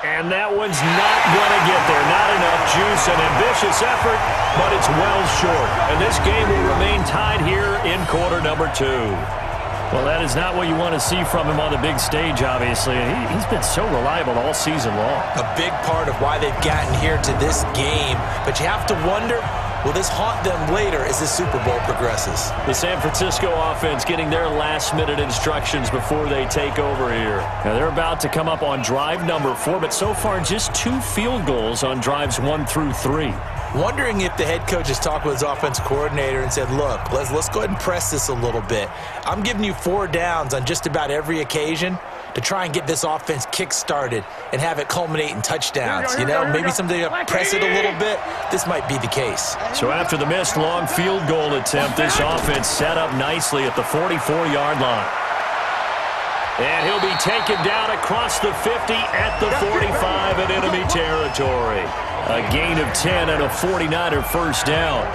And that one's not going to get there. Not enough juice. An ambitious effort, but it's well short. And this game will remain tied here in quarter number 2. Well, that is not what you want to see from him on the big stage, obviously. He's been so reliable all season long. A big part of why they've gotten here to this game. But you have to wonder, will this haunt them later as the Super Bowl progresses? The San Francisco offense getting their last-minute instructions before they take over here. Now, they're about to come up on drive number 4, but so far just 2 field goals on drives 1 through 3. Wondering if the head coach has talked with his offense coordinator and said, look, let's go ahead and press this a little bit. I'm giving you 4 downs on just about every occasion to try and get this offense kick-started and have it culminate in touchdowns. Maybe something to press it a little bit. This might be the case. So after the missed long field goal attempt, this offense set up nicely at the 44-yard line. And he'll be taken down across the 50 at the 45 in enemy territory. A gain of 10 and a 49er first down.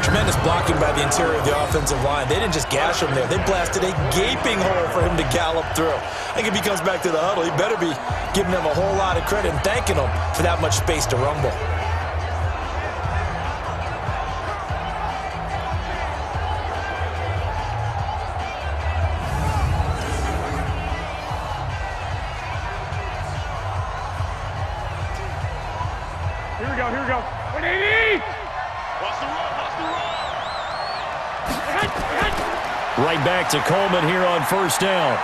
Tremendous blocking by the interior of the offensive line. They didn't just gash him there. They blasted a gaping hole for him to gallop through. I think if he comes back to the huddle, he better be giving them a whole lot of credit and thanking them for that much space to rumble. Here we go. 180! Watch the run. Right back to Coleman here on first down.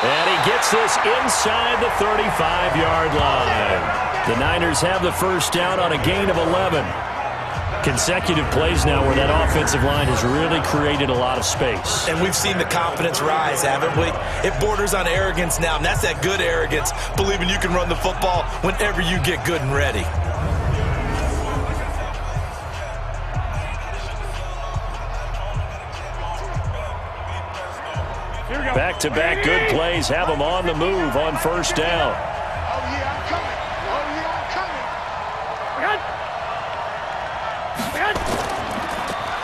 And he gets this inside the 35-yard line. The Niners have the first down on a gain of 11. Consecutive plays now where that offensive line has really created a lot of space. And we've seen the confidence rise, haven't we? It borders on arrogance now, and that's that good arrogance, believing you can run the football whenever you get good and ready. Back-to-back good plays have them on the move on first down.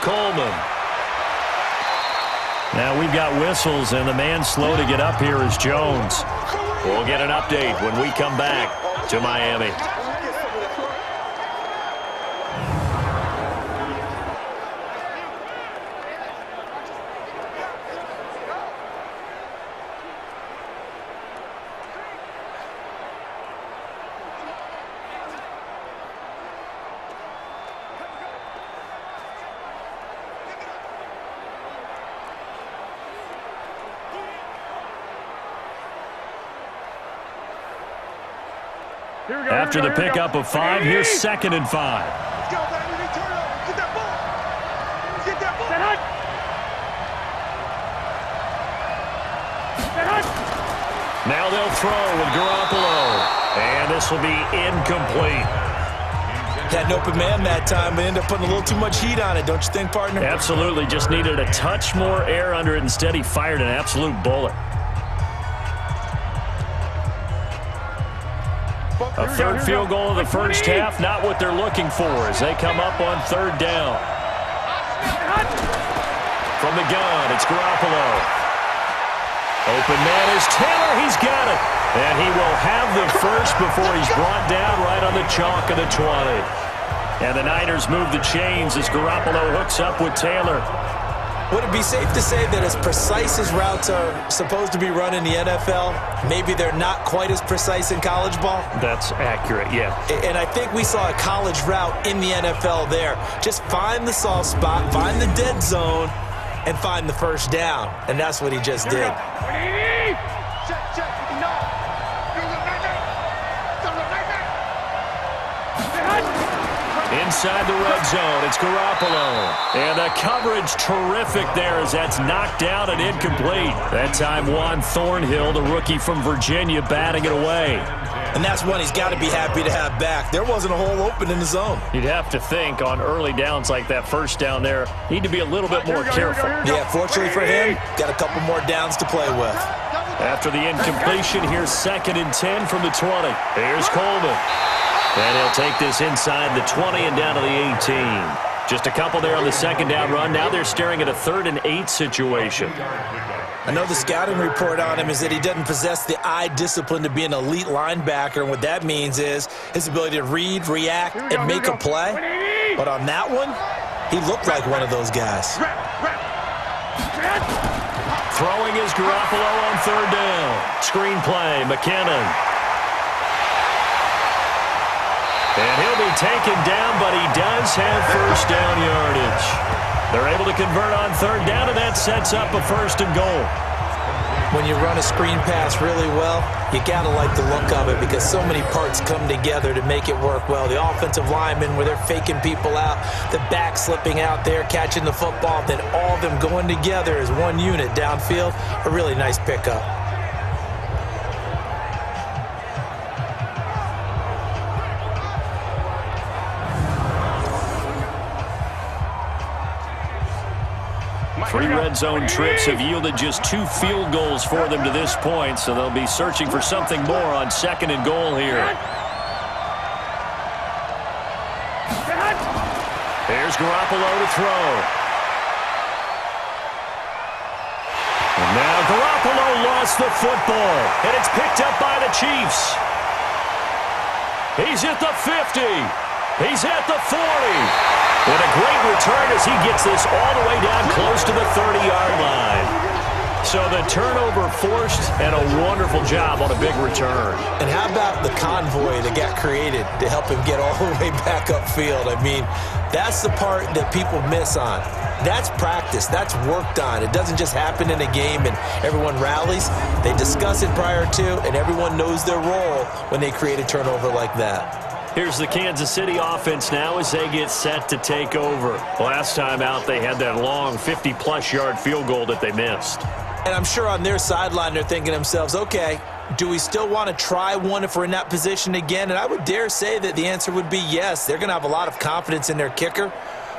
Coleman. Now we've got whistles, and the man slow to get up here is Jones. We'll get an update when we come back to Miami. After the pickup of 5, here's 2nd and 5. Let's go, baby. Turn up. Get that ball. Get that ball. Now they'll throw with Garoppolo. And this will be incomplete. Had an open man that time, but ended up putting a little too much heat on it, don't you think, partner? Absolutely. Just needed a touch more air under it. Instead, he fired an absolute bullet. A third field goal of the first half, not what they're looking for as they come up on 3rd down. From the gun, it's Garoppolo. Open man is Taylor. He's got it. And he will have the first before he's brought down right on the chalk of the 20. And the Niners move the chains as Garoppolo hooks up with Taylor. Would it be safe to say that as precise as routes are supposed to be run in the NFL, maybe they're not quite as precise in college ball? That's accurate, yeah. And I think we saw a college route in the NFL there. Just find the soft spot, find the dead zone, and find the first down. And that's what he just did. Inside the red zone, it's Garoppolo. And the coverage terrific there as that's knocked out and incomplete. That time Juan Thornhill, the rookie from Virginia, batting it away. And that's one he's got to be happy to have back. There wasn't a hole open in the zone. You'd have to think on early downs like that first down there, need to be a little bit more careful. Yeah, fortunately for him, got a couple more downs to play with. After the incompletion, here's 2nd and 10 from the 20. Here's Coleman. And he'll take this inside the 20 and down to the 18. Just a couple there on the 2nd down run. Now they're staring at a 3rd and 8 situation. I know the scouting report on him is that he doesn't possess the eye discipline to be an elite linebacker. And what that means is his ability to read, react, and make a play. But on that one, he looked like one of those guys. Throwing is Garoppolo on third down. Screen play, McKinnon. And he'll be taken down, but he does have first down yardage. They're able to convert on third down, and that sets up a first and goal. When you run a screen pass really well, you got to like the look of it because so many parts come together to make it work well. The offensive linemen, where they're faking people out, the back slipping out there, catching the football, then all of them going together as one unit downfield. A really nice pickup. Three red zone trips have yielded just 2 field goals for them to this point, so they'll be searching for something more on second and goal here. Here's Garoppolo to throw. And now Garoppolo lost the football, and it's picked up by the Chiefs. He's at the 50. He's at the 40. And a great return as he gets this all the way down close to the 30-yard line. So the turnover forced, and a wonderful job on a big return. And how about the convoy that got created to help him get all the way back upfield? I mean, that's the part that people miss on. That's practice. That's worked on. It doesn't just happen in a game and everyone rallies. They discuss it prior to, and everyone knows their role when they create a turnover like that. Here's the Kansas City offense now as they get set to take over. Last time out, they had that long 50-plus yard field goal that they missed. And I'm sure on their sideline, they're thinking to themselves, okay, do we still want to try one if we're in that position again? And I would dare say that the answer would be yes. They're going to have a lot of confidence in their kicker.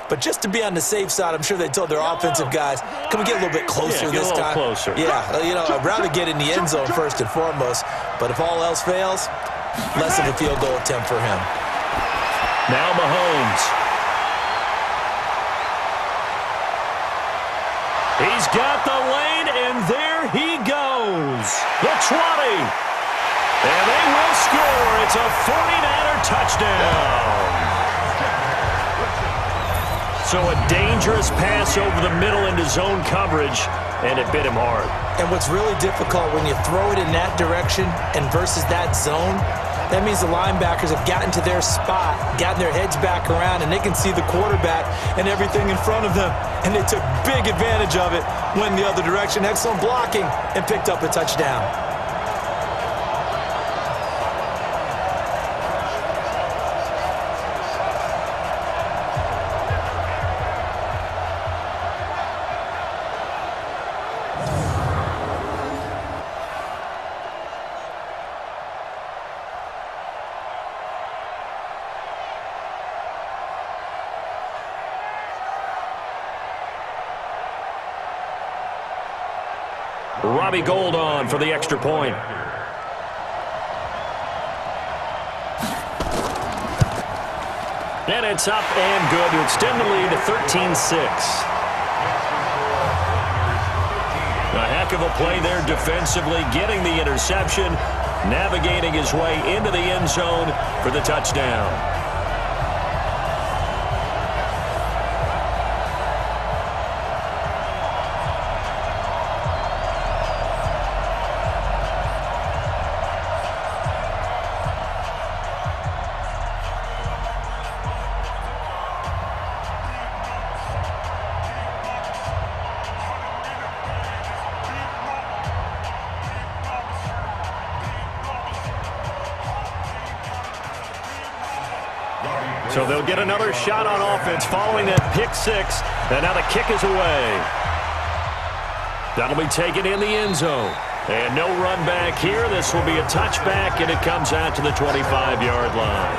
But just to be on the safe side, I'm sure they told their offensive guys, can we get a little bit closer this time? Closer. Yeah, you know, I'd rather get in the end zone first and foremost. But if all else fails, less of a field goal attempt for him. Now Mahomes. He's got the lane, and there he goes. The 20. And they will score. It's a 49er touchdown. So a dangerous pass over the middle into zone coverage, and it bit him hard. And what's really difficult when you throw it in that direction and versus that zone, that means the linebackers have gotten to their spot, gotten their heads back around, and they can see the quarterback and everything in front of them. And they took big advantage of it, went the other direction, excellent blocking, and picked up a touchdown. Robbie Gould on for the extra point. And it's up and good to extend the lead to 13-6. A heck of a play there defensively, getting the interception, navigating his way into the end zone for the touchdown. So they'll get another shot on offense following that pick six. And now the kick is away. That'll be taken in the end zone. And no run back here. This will be a touchback, and it comes out to the 25-yard line.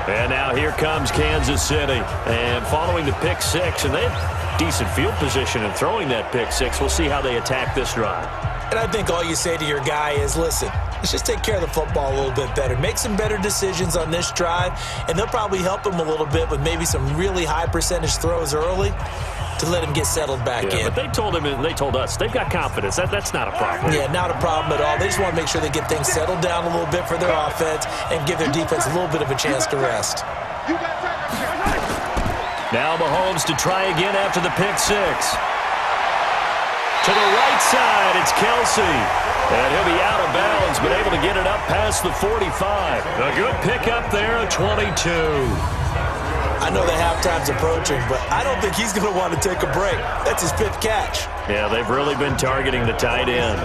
And now here comes Kansas City. And following the pick six, and they have decent field position in throwing that pick six. We'll see how they attack this drive. And I think all you say to your guy is, listen, let's just take care of the football a little bit better. Make some better decisions on this drive, and they'll probably help him a little bit with maybe some really high percentage throws early to let him get settled back in. But they told him, and they told us, they've got confidence. That's not a problem. Yeah, not a problem at all. They just want to make sure they get things settled down a little bit for their offense and give their defense a little bit of a chance to rest. Now Mahomes to try again after the pick six. To the right side, it's Kelsey. And he'll be out of bounds, but able to get it up past the 45. A good pickup there, a 22. I know the halftime's approaching, but I don't think he's going to want to take a break. That's his 5th catch. Yeah, they've really been targeting the tight end.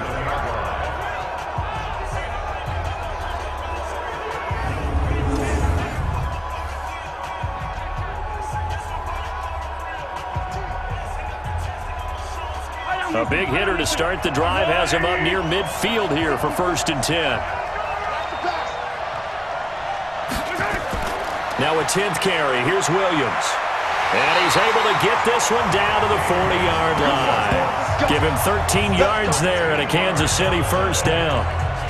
A big hitter to start the drive has him up near midfield here for 1st and 10. Now a 10th carry. Here's Williams. And he's able to get this one down to the 40-yard line. Give him 13 yards there and a Kansas City 1st down.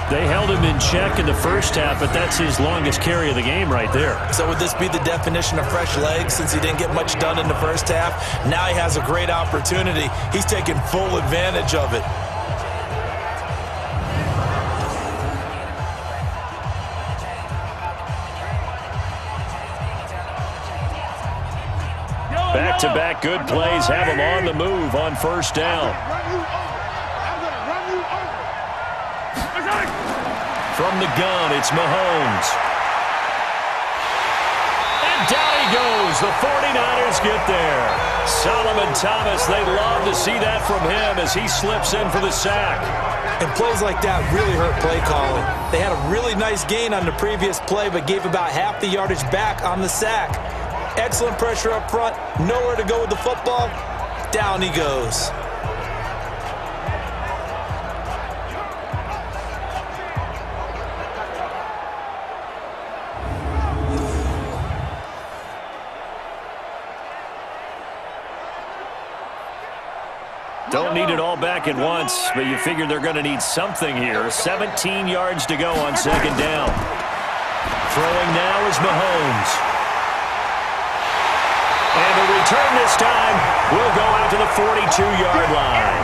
They held him in check in the first half, but that's his longest carry of the game right there. So would this be the definition of fresh legs since he didn't get much done in the first half? Now he has a great opportunity. He's taking full advantage of it. Back-to-back good plays have him on the move on 1st down. From the gun, it's Mahomes. And down he goes. The 49ers get there. Solomon Thomas, they love to see that from him as he slips in for the sack. And plays like that really hurt play calling. They had a really nice gain on the previous play, but gave about half the yardage back on the sack. Excellent pressure up front. Nowhere to go with the football. Down he goes. Don't need it all back at once, but you figure they're going to need something here. 17 yards to go on 2nd down. Throwing now is Mahomes. And the return this time will go out to the 42-yard line.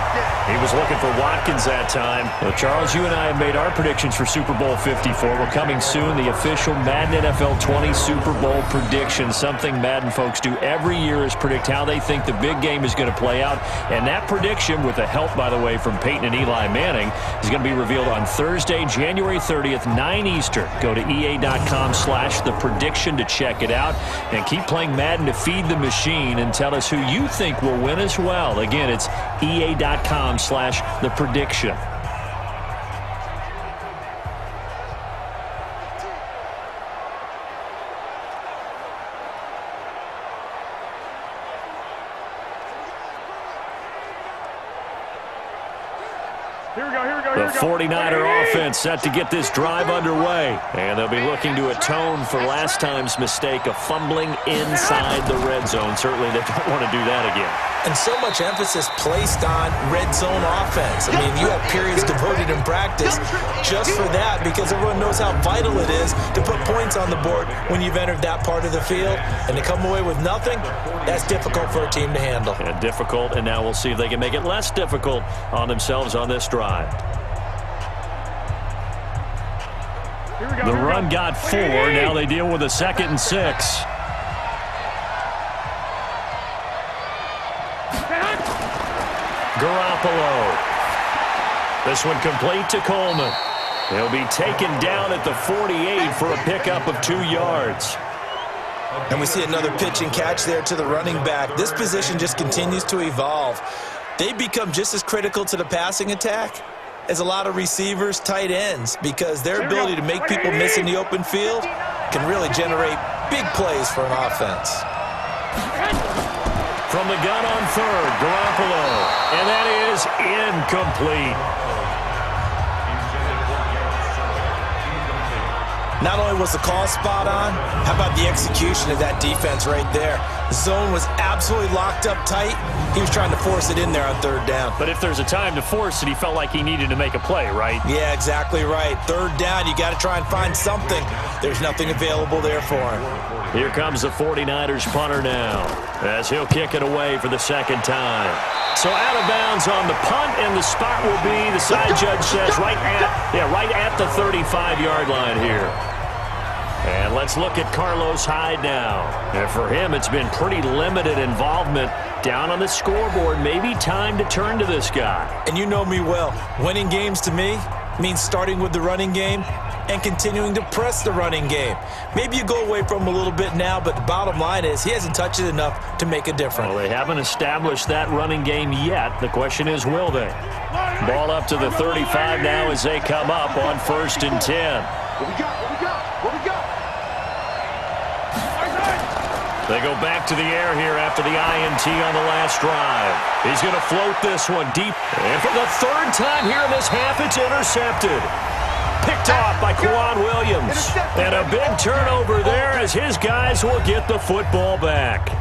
He was looking for Watkins that time. Well, Charles, you and I have made our predictions for Super Bowl 54. We're coming soon, the official Madden NFL 20 Super Bowl prediction. Something Madden folks do every year is predict how they think the big game is going to play out. And that prediction, with the help, by the way, from Peyton and Eli Manning, is going to be revealed on Thursday, January 30th, 9 Eastern. Go to EA.com/theprediction to check it out. And keep playing Madden to feed the machine and tell us who you think will win as well. Again, it's EA.com/theprediction. The 49er offense set to get this drive underway. And they'll be looking to atone for last time's mistake of fumbling inside the red zone. Certainly they don't want to do that again. And so much emphasis placed on red zone offense. I mean, you have periods devoted in practice just for that because everyone knows how vital it is to put points on the board when you've entered that part of the field. And to come away with nothing, that's difficult for a team to handle. And difficult, and now we'll see if they can make it less difficult on themselves on this drive. The run got 4. Now they deal with a 2nd and 6. Garoppolo. This one complete to Coleman. He'll be taken down at the 48 for a pickup of 2 yards. And we see another pitch and catch there to the running back. This position just continues to evolve. They become just as critical to the passing attack as a lot of receivers, tight ends, because their ability to make people miss in the open field can really generate big plays for an offense. From the gun on 3rd, Garoppolo. And that is incomplete. Not only was the call spot on, how about the execution of that defense right there? The zone was absolutely locked up tight. He was trying to force it in there on 3rd down. But if there's a time to force it, he felt like he needed to make a play, right? Yeah, exactly right. 3rd down, you got to try and find something. There's nothing available there for him. Here comes the 49ers punter now as he'll kick it away for the 2nd time. So out of bounds on the punt, and the spot will be, the side judge says, right at the 35-yard line here. And let's look at Carlos Hyde now. And for him, it's been pretty limited involvement down on the scoreboard. Maybe time to turn to this guy. And you know me well. Winning games to me means starting with the running game and continuing to press the running game. Maybe you go away from him a little bit now, but the bottom line is he hasn't touched it enough to make a difference. Well, they haven't established that running game yet. The question is, will they? Ball up to the 35 now as they come up on 1st and 10. What we got? What we got? What we got? They go back to the air here after the INT on the last drive. He's going to float this one deep. And for the 3rd time here in this half, it's intercepted. Picked off by Quan Williams. And a big turnover there as his guys will get the football back.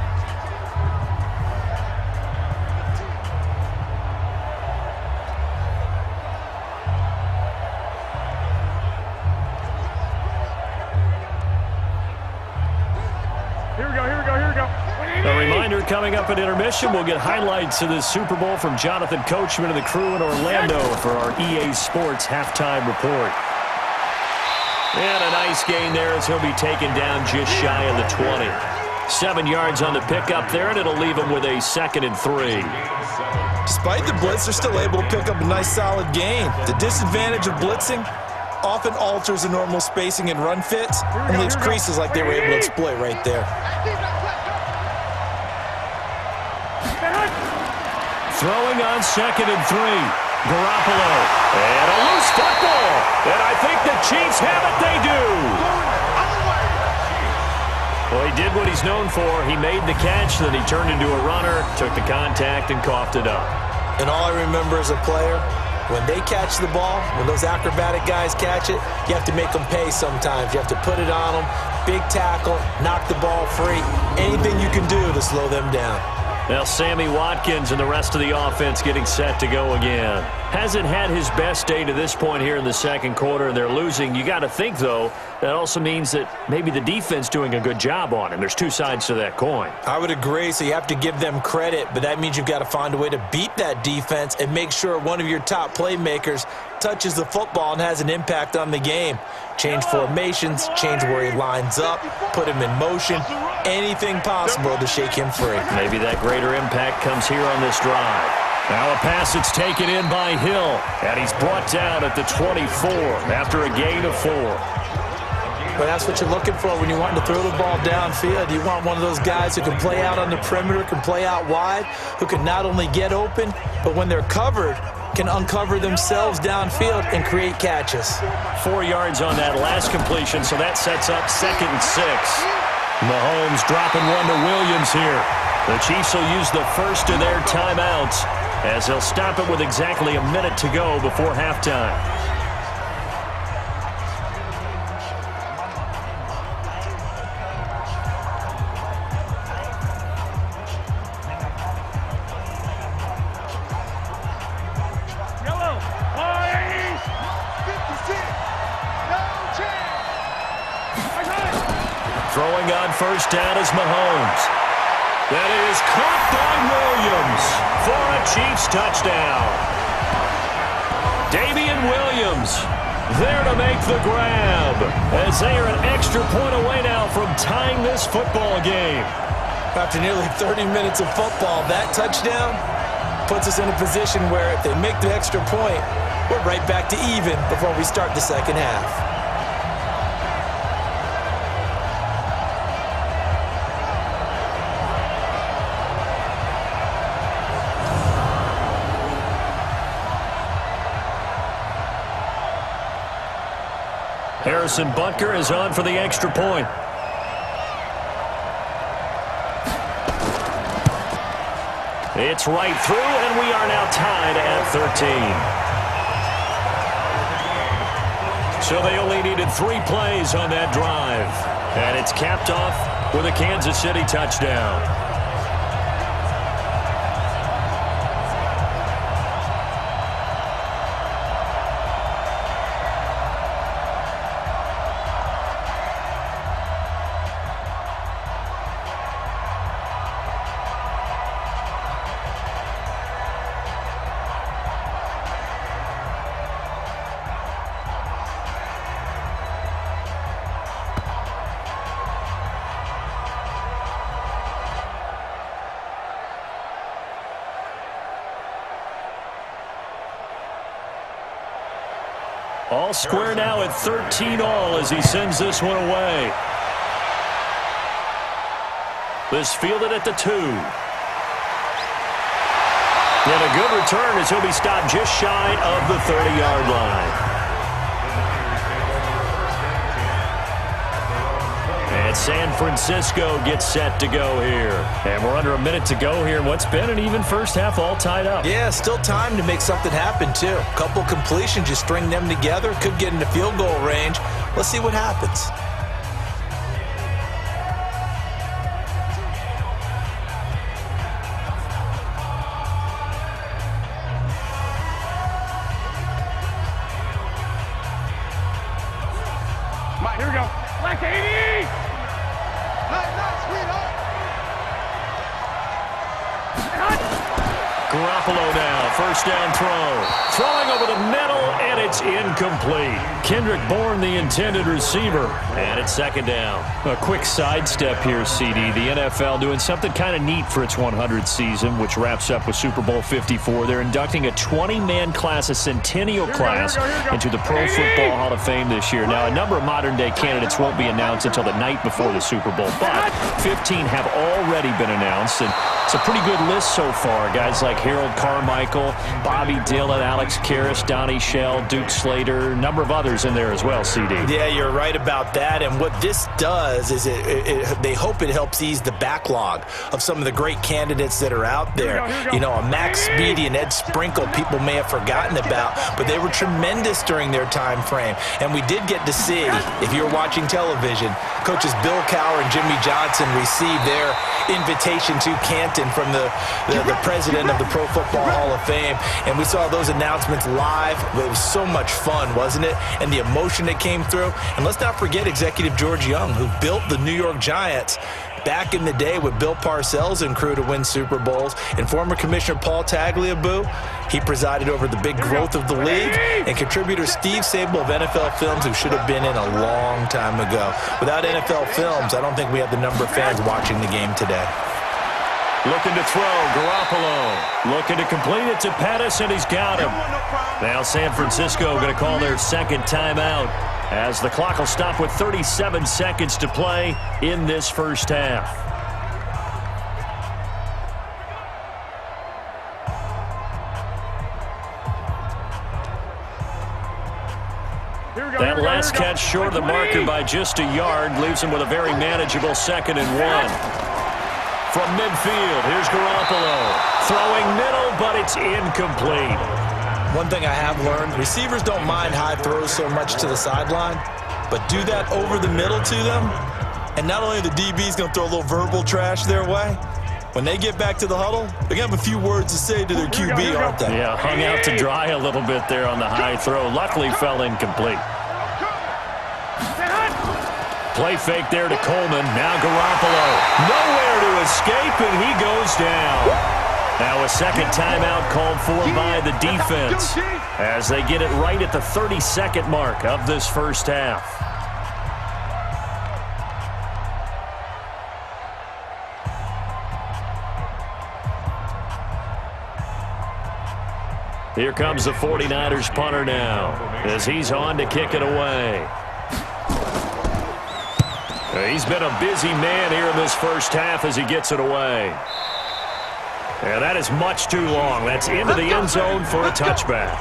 A reminder, coming up at intermission, we'll get highlights of this Super Bowl from Jonathan Coachman and the crew in Orlando for our EA Sports halftime report. And a nice gain there as he'll be taken down just shy of the 20. 7 yards on the pickup there, and it'll leave him with a 2nd and 3. Despite the blitz, they're still able to pick up a nice solid gain. The disadvantage of blitzing often alters the normal spacing and run fits and leaves creases like they were able to exploit right there. Throwing on 2nd and 3. Garoppolo. And a loose football. And I think the Chiefs have it. They do. Well, he did what he's known for. He made the catch, then he turned into a runner, took the contact, and coughed it up. And all I remember as a player, when they catch the ball, when those acrobatic guys catch it, you have to make them pay sometimes. You have to put it on them, big tackle, knock the ball free, anything you can do to slow them down. Now Sammy Watkins and the rest of the offense getting set to go again. Hasn't had his best day to this point here in the 2nd quarter, and they're losing. You got to think, though, that also means that maybe the defense doing a good job on him. There's 2 sides to that coin. I would agree, so you have to give them credit, but that means you've got to find a way to beat that defense and make sure one of your top playmakers touches the football and has an impact on the game. Change formations, change where he lines up, put him in motion, anything possible to shake him free. Maybe that greater impact comes here on this drive. Now a pass that's taken in by Hill, and he's brought down at the 24 after a gain of 4. But that's what you're looking for when you want to throw the ball downfield. You want one of those guys who can play out on the perimeter, can play out wide, who can not only get open, but when they're covered, can uncover themselves downfield and create catches. 4 yards on that last completion, so that sets up 2nd and 6. Mahomes dropping one to Williams here. The Chiefs will use the first of their timeouts as they'll stop it with exactly a minute to go before halftime. Throwing on 1st down is Mahomes. That is caught by Williams for a Chiefs touchdown. Damian Williams there to make the grab as they are an extra point away now from tying this football game. After nearly 30 minutes of football, that touchdown puts us in a position where if they make the extra point, we're right back to even before we start the 2nd half. Harrison Butker is on for the extra point. It's right through, and we are now tied at 13. So they only needed 3 plays on that drive. And it's capped off with a Kansas City touchdown. All square now at 13-all as he sends this one away. This fielded at the 2. And a good return as he'll be stopped just shy of the 30-yard line. And San Francisco gets set to go here. And we're under a minute to go here in what's been an even first half, all tied up. Yeah, still time to make something happen, too. A couple completions, just string them together. Could get into field goal range. Let's see what happens. Here we go. Like 80! Nice, sweetheart! Garoppolo now, first down throw. Throwing over the middle, and it's incomplete. Kendrick Bourne, the intended receiver, and it's second down. A quick sidestep here, CD. The NFL doing something kind of neat for its 100th season, which wraps up with Super Bowl 54. They're inducting a 20-man class, a centennial class, into the Pro Football Hall of Fame this year. Now, a number of modern-day candidates won't be announced until the night before the Super Bowl, but 15 have already been announced, and it's a pretty good list so far. Guys like Harold Carmichael, Bobby Dillon, Alex Karras, Donnie Shell, Duke Slater, a number of others in there as well, CD. Yeah, you're right about that. And what this does is they hope it helps ease the backlog of some of the great candidates that are out there. You know, a Max Speedy and Ed Sprinkle, people may have forgotten about, but they were tremendous during their time frame. And we did get to see, if you're watching television, coaches Bill Cowher and Jimmy Johnson receive their invitation to Canton from the president of the Pro Football Hall of Fame. And we saw those announcements live. It was so much fun, wasn't it? And the emotion that came through. And let's not forget executive George Young, who built the New York Giants back in the day with Bill Parcells and crew to win Super Bowls. And former Commissioner Paul Tagliabue, he presided over the big growth of the league. And contributor Steve Sable of NFL Films, who should have been in a long time ago. Without NFL Films, I don't think we have the number of fans watching the game today. Looking to throw, Garoppolo. Looking to complete it to Pettis, and he's got him. Now San Francisco going to call their second timeout as the clock will stop with 37 seconds to play in this first half. That last catch short of the marker by just a yard leaves him with a very manageable 2nd and 1. From midfield, here's Garoppolo. Throwing middle, but it's incomplete. One thing I have learned, receivers don't mind high throws so much to the sideline, but do that over the middle to them, and not only the DB's going to throw a little verbal trash their way, when they get back to the huddle, they're going to have a few words to say to their QB, aren't they? Yeah, hung out to dry a little bit there on the high throw. Luckily fell incomplete. Play fake there to Coleman. Now Garoppolo. Nowhere to escape, and he goes down. Now a second timeout called for by the defense as they get it right at the 30-second mark of this first half. Here comes the 49ers punter now as he's on to kick it away. He's been a busy man here in this first half as he gets it away. And that is much too long. That's into the end zone for a touchback.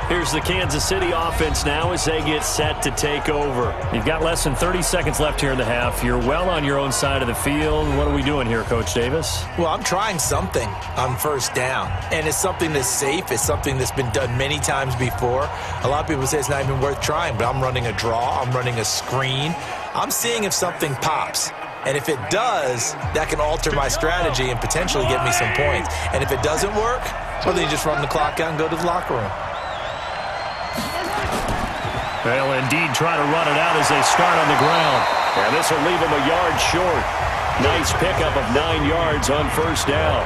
Here's the Kansas City offense now as they get set to take over. You've got less than 30 seconds left here in the half. You're well on your own side of the field. What are we doing here, Coach Davis? Well, I'm trying something on first down, and it's something that's safe. It's something that's been done many times before. A lot of people say it's not even worth trying, but I'm running a draw. I'm running a screen. I'm seeing if something pops. And if it does, that can alter my strategy and potentially get me some points. And if it doesn't work, well, then you just run the clock out and go to the locker room. They'll indeed try to run it out as they start on the ground. And this will leave them a yard short. Nice pickup of 9 yards on first down.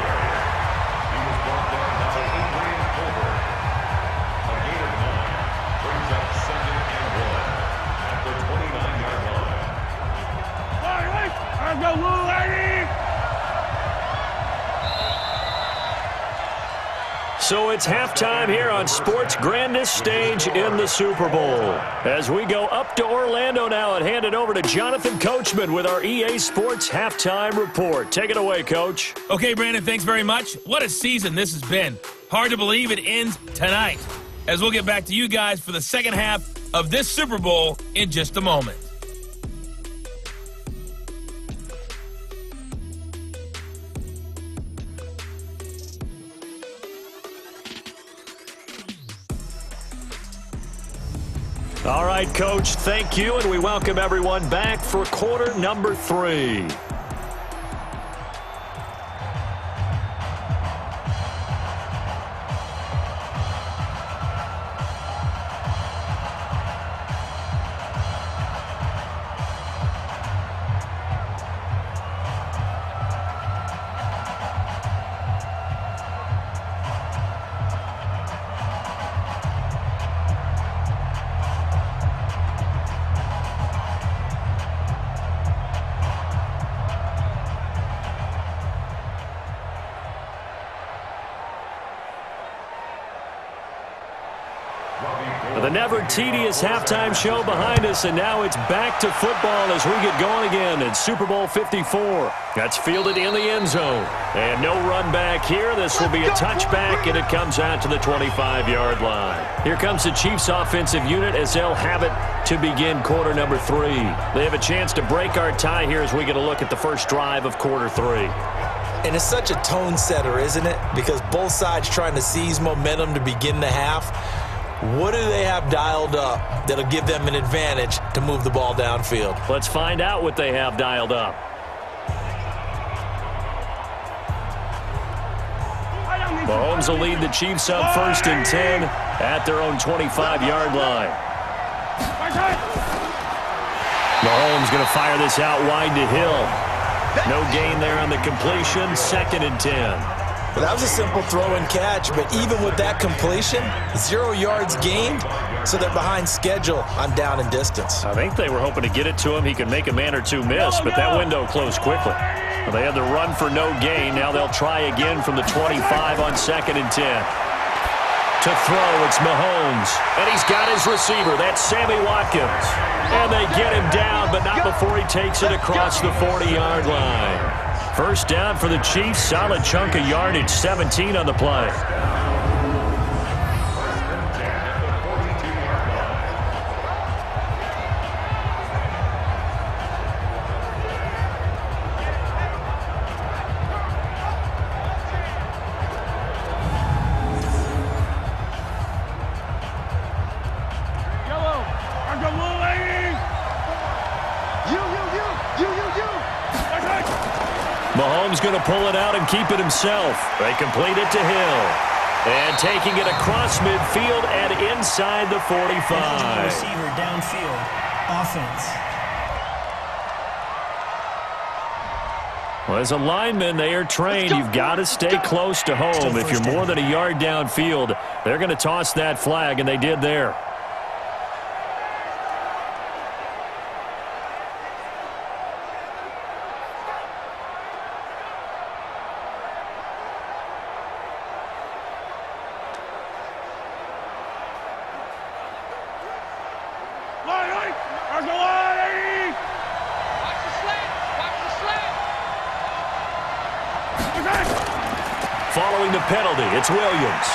So it's halftime here on sports' grandest stage in the Super Bowl. As we go up to Orlando now and hand it over to Jonathan Coachman with our EA Sports Halftime Report. Take it away, Coach. Okay, Brandon, thanks very much. What a season this has been. Hard to believe it ends tonight. As we'll get back to you guys for the second half of this Super Bowl in just a moment. All right, Coach, thank you, and we welcome everyone back for quarter number 3. The never-tedious halftime show behind us, and now it's back to football as we get going again in Super Bowl 54. That's fielded in the end zone. And no run back here. This will be a touchback, and it comes out to the 25-yard line. Here comes the Chiefs' offensive unit as they'll have it to begin quarter number 3. They have a chance to break our tie here as we get a look at the first drive of quarter 3. And it's such a tone setter, isn't it? Because both sides trying to seize momentum to begin the half. What do they have dialed up that'll give them an advantage to move the ball downfield? Let's find out what they have dialed up. Mahomes will lead the Chiefs up 1st and 10 at their own 25-yard line. Mahomes going to fire this out wide to Hill. No gain there on the completion, 2nd and 10. Well, that was a simple throw and catch, but even with that completion, 0 yards gained, so they're behind schedule on down and distance. I think they were hoping to get it to him. He could make a man or two miss, but that window closed quickly. Well, they had the run for no gain. Now they'll try again from the 25 on 2nd and 10. To throw, it's Mahomes, and he's got his receiver. That's Sammy Watkins. And they get him down, but not before he takes it across the 40-yard line. First down for the Chiefs, solid chunk of yardage, 17 on the play. Mahomes going to pull it out and keep it himself. They complete it to Hill. And taking it across midfield and inside the 45. Receiver downfield. Offense. Well, as a lineman, they are trained. You've got to stay close to home. If you're more than a yard downfield, they're going to toss that flag, and they did there. Following the penalty, it's Williams.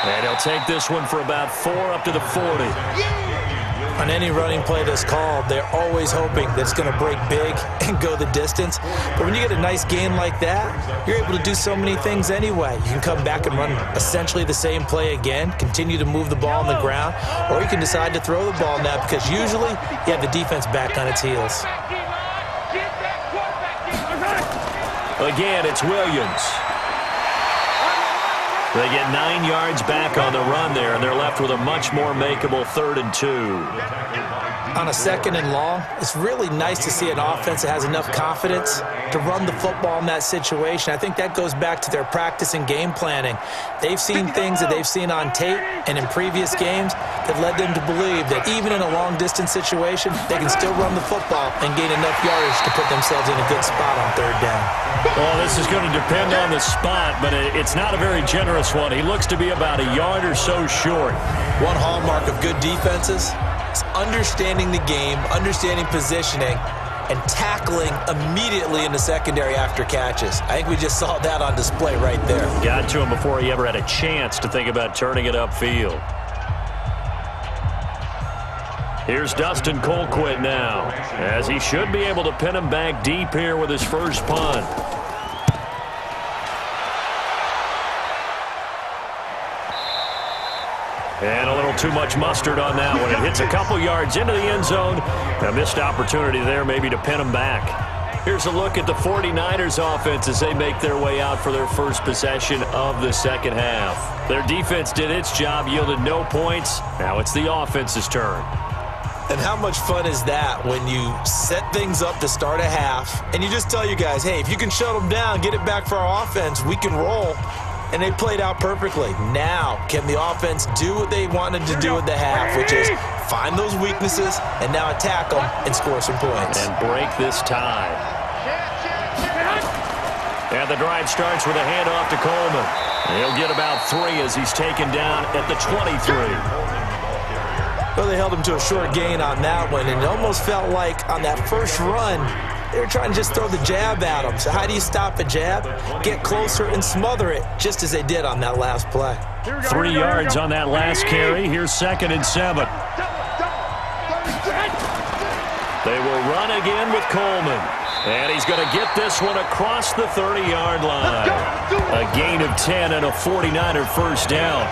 And he'll take this one for about 4 up to the 40. On any running play that's called, they're always hoping that it's going to break big and go the distance. But when you get a nice gain like that, you're able to do so many things anyway. You can come back and run essentially the same play again, continue to move the ball on the ground, or you can decide to throw the ball now because usually you have the defense back on its heels. Again, it's Williams. They get 9 yards back on the run there, and they're left with a much more makeable 3rd and 2. On a 2nd and long, it's really nice to see an offense that has enough confidence to run the football in that situation. I think that goes back to their practice and game planning. They've seen things that they've seen on tape and in previous games that led them to believe that even in a long-distance situation, they can still run the football and gain enough yardage to put themselves in a good spot on 3rd down. Well, this is going to depend on the spot, but it's not a very generous this one. He looks to be about a yard or so short. One hallmark of good defenses is understanding the game, understanding positioning, and tackling immediately in the secondary after catches. I think we just saw that on display right there. Got to him before he ever had a chance to think about turning it upfield. Here's Dustin Colquitt now, as he should be able to pin him back deep here with his first punt. And a little too much mustard on that one. It hits a couple yards into the end zone. A missed opportunity there maybe to pin him back. Here's a look at the 49ers offense as they make their way out for their first possession of the second half. Their defense did its job, yielded no points. Now it's the offense's turn. And how much fun is that when you set things up to start a half and you just tell you guys, hey, if you can shut them down, get it back for our offense, we can roll. And they played out perfectly. Now, can the offense do what they wanted to do at the half, which is find those weaknesses and now attack them and score some points. And break this tie. And the drive starts with a handoff to Coleman. He'll get about 3 as he's taken down at the 23. Well, they held him to a short gain on that one, and it almost felt like on that first run, they were trying to just throw the jab at him. So how do you stop a jab? Get closer and smother it, just as they did on that last play. 3 yards on that last carry. Here's 2nd and 7. They will run again with Coleman. And he's going to get this one across the 30-yard line. A gain of 10 and a 49er first down.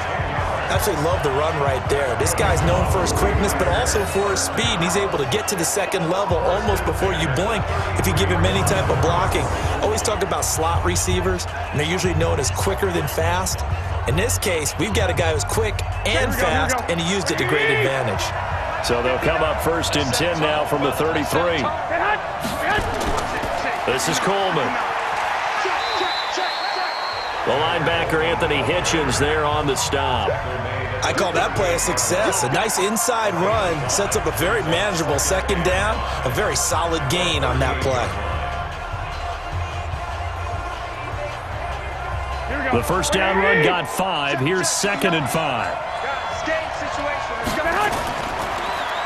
Absolutely love the run right there. This guy's known for his quickness, but also for his speed. And he's able to get to the second level almost before you blink if you give him any type of blocking. Always talk about slot receivers, and they're usually known as quicker than fast. In this case, we've got a guy who's quick and fast, and he used it to great advantage. So they'll come up 1st and 10 now from the 33. This is Coleman. The linebacker, Anthony Hitchens, there on the stop. I call that play a success. A nice inside run sets up a very manageable 2nd down. A very solid gain on that play. The first down run got 5. Here's 2nd and 5.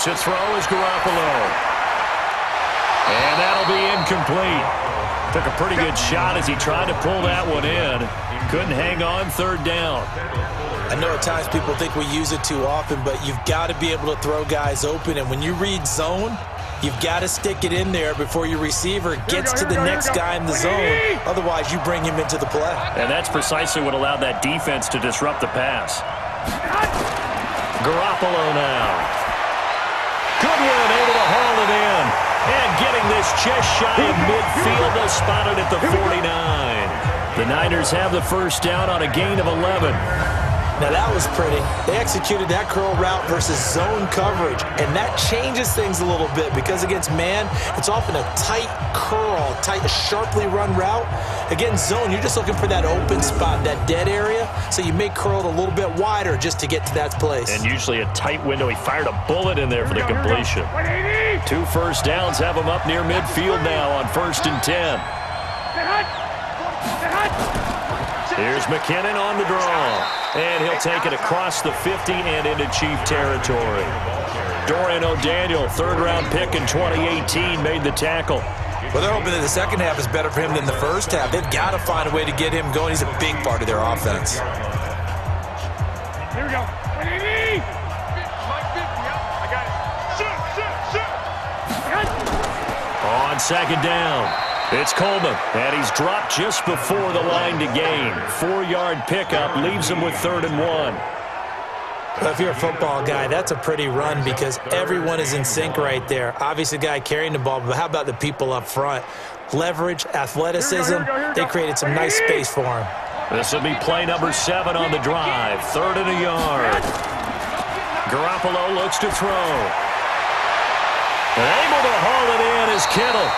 To throw is Garoppolo. And that'll be incomplete. Took a pretty good shot as he tried to pull that one in. Couldn't hang on 3rd down. I know at times people think we use it too often, but you've got to be able to throw guys open. And when you read zone, you've got to stick it in there before your receiver gets to the next guy in the zone. Otherwise, you bring him into the play. And that's precisely what allowed that defense to disrupt the pass. Garoppolo now. Goodwin able to haul it in. And getting this just shy of midfield, they'll spot it at the 49. The Niners have the first down on a gain of 11. Now that was pretty. They executed that curl route versus zone coverage, and that changes things a little bit because against man, it's often a tight curl, tight, sharply run route. Against zone, you're just looking for that open spot, that dead area, so you may curl it a little bit wider just to get to that place. And usually a tight window. He fired a bullet in there for the completion. 2 first downs have him up near midfield now on 1st and 10. Here's McKinnon on the draw. And he'll take it across the 50 and into Chief territory. Dorian O'Daniel, 3rd-round pick in 2018, made the tackle. Well, they're hoping that the second half is better for him than the first half. They've got to find a way to get him going. He's a big part of their offense. Here we go. On 2nd down, it's Coleman, and he's dropped just before the line to gain. 4-yard pickup leaves him with 3rd and 1. Well, if you're a football guy, that's a pretty run because everyone is in sync right there. Obviously, the guy carrying the ball, but how about the people up front? Leverage, athleticism, they created some nice space for him. This will be play number 7 on the drive. 3rd and a yard. Garoppolo looks to throw. And able to haul it in is Kittle.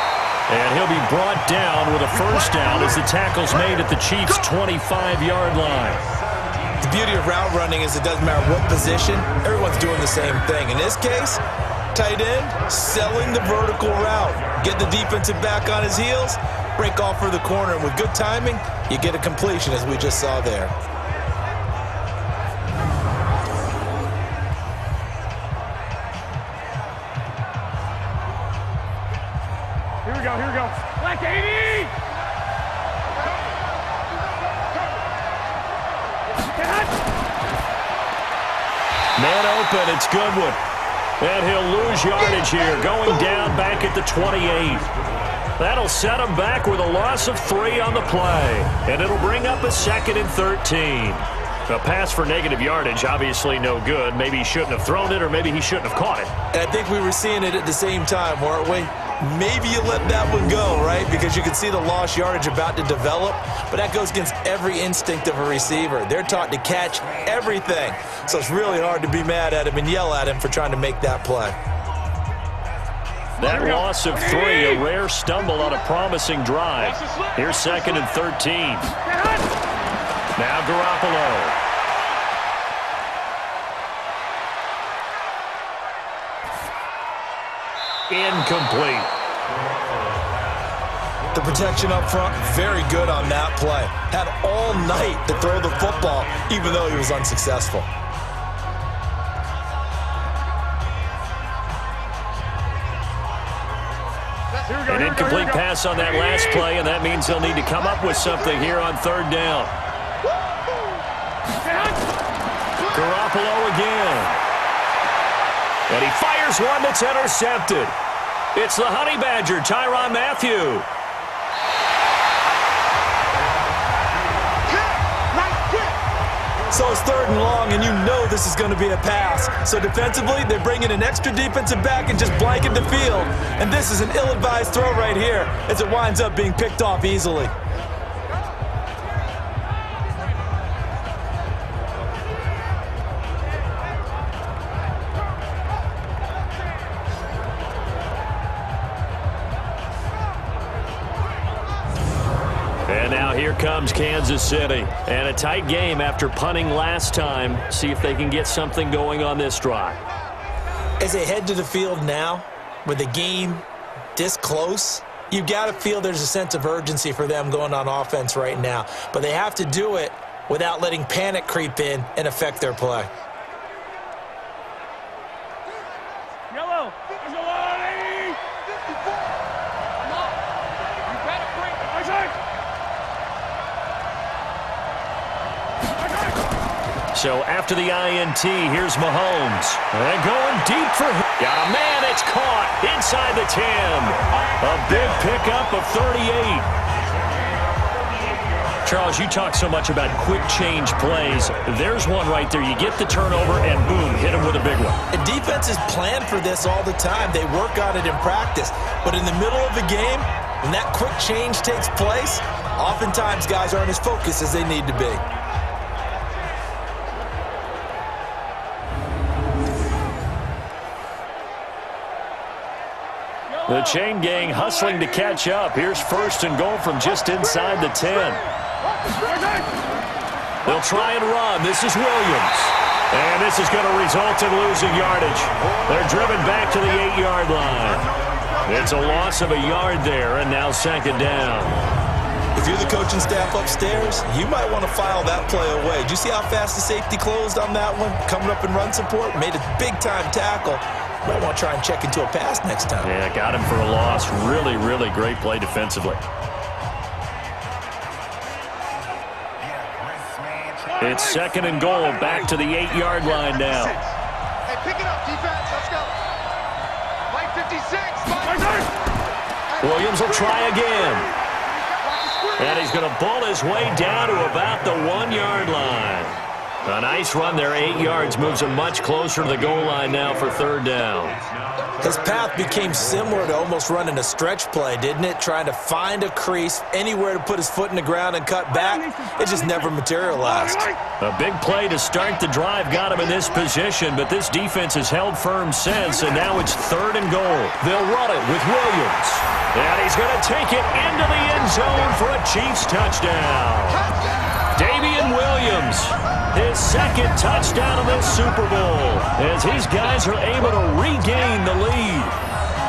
And he'll be brought down with a first down as the tackle's made at the Chiefs' 25-yard line. The beauty of route running is it doesn't matter what position, everyone's doing the same thing. In this case, tight end, selling the vertical route. Get the defensive back on his heels, break off for the corner. And with good timing, you get a completion as we just saw there. Davey! Man open, it's Goodwin. And he'll lose yardage here, going down back at the 28. That'll set him back with a loss of 3 on the play. And it'll bring up a 2nd and 13. A pass for negative yardage, obviously no good. Maybe he shouldn't have thrown it, or maybe he shouldn't have caught it. And I think we were seeing it at the same time, weren't we? Maybe you let that one go, right? Because you can see the lost yardage about to develop, but that goes against every instinct of a receiver. They're taught to catch everything. So it's really hard to be mad at him and yell at him for trying to make that play. That loss of 3, a rare stumble on a promising drive. Here's 2nd and 13. Now Garoppolo. Incomplete. The protection up front, very good on that play. Had all night to throw the football, even though he was unsuccessful. An incomplete pass on that last play, and that means they'll need to come up with something here on 3rd down. Garoppolo again. And he fires one that's intercepted. It's the Honey Badger, Tyrann Mathieu. So it's 3rd and long, and you know this is going to be a pass. So defensively, they bring in an extra defensive back and just blanket the field. And this is an ill-advised throw right here as it winds up being picked off easily. And now here comes Kansas City. And a tight game after punting last time. See if they can get something going on this drive. As they head to the field now, with the game this close, you've got to feel there's a sense of urgency for them going on offense right now. But they have to do it without letting panic creep in and affect their play. Yellow! There's a lot of 80! 54! Come on! You better bring it! So after the INT, here's Mahomes. And going deep for him. Got a man, it's caught inside the 10. A big pickup of 38. Charles, you talk so much about quick change plays. There's one right there. You get the turnover and boom, hit him with a big one. And defenses plan for this all the time. They work on it in practice. But in the middle of the game, when that quick change takes place, oftentimes guys aren't as focused as they need to be. The chain gang hustling to catch up. Here's 1st and goal from just inside the 10. They'll try and run. This is Williams. And this is going to result in losing yardage. They're driven back to the 8-yard line. It's a loss of a yard there, and now 2nd down. If you're the coaching staff upstairs, you might want to file that play away. Did you see how fast the safety closed on that one? Coming up in run support, made a big-time tackle. Might want to try and check into a pass next time. Yeah, got him for a loss. Really, really great play defensively. It's 2nd and goal, back to the 8-yard line now. Hey, pick it up, defense. Let's go. Like 56. Williams will try again. And he's going to bull his way down to about the 1-yard line. A nice run there, 8 yards, moves him much closer to the goal line now for 3rd down. His path became similar to almost running a stretch play, didn't it? Trying to find a crease, anywhere to put his foot in the ground and cut back. It just never materialized. A big play to start the drive got him in this position, but this defense has held firm since, and now it's 3rd and goal. They'll run it with Williams. And he's going to take it into the end zone for a Chiefs touchdown. Damian Williams, his 2nd touchdown of this Super Bowl, as these guys are able to regain the lead.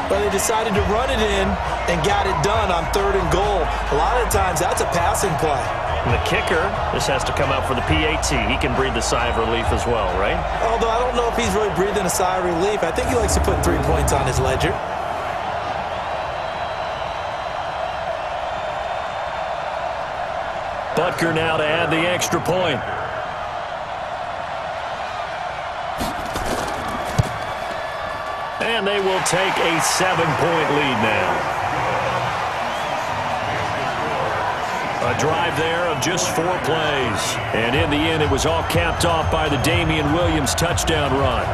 But they decided to run it in and got it done on 3rd and goal. A lot of times, that's a passing play. And the kicker, this has to come out for the PAT. He can breathe the sigh of relief as well, right? Although I don't know if he's really breathing a sigh of relief. I think he likes to put 3 points on his ledger. Butker now to add the extra point. And they will take a 7-point lead now. A drive there of just 4 plays. And in the end, it was all capped off by the Damian Williams touchdown run.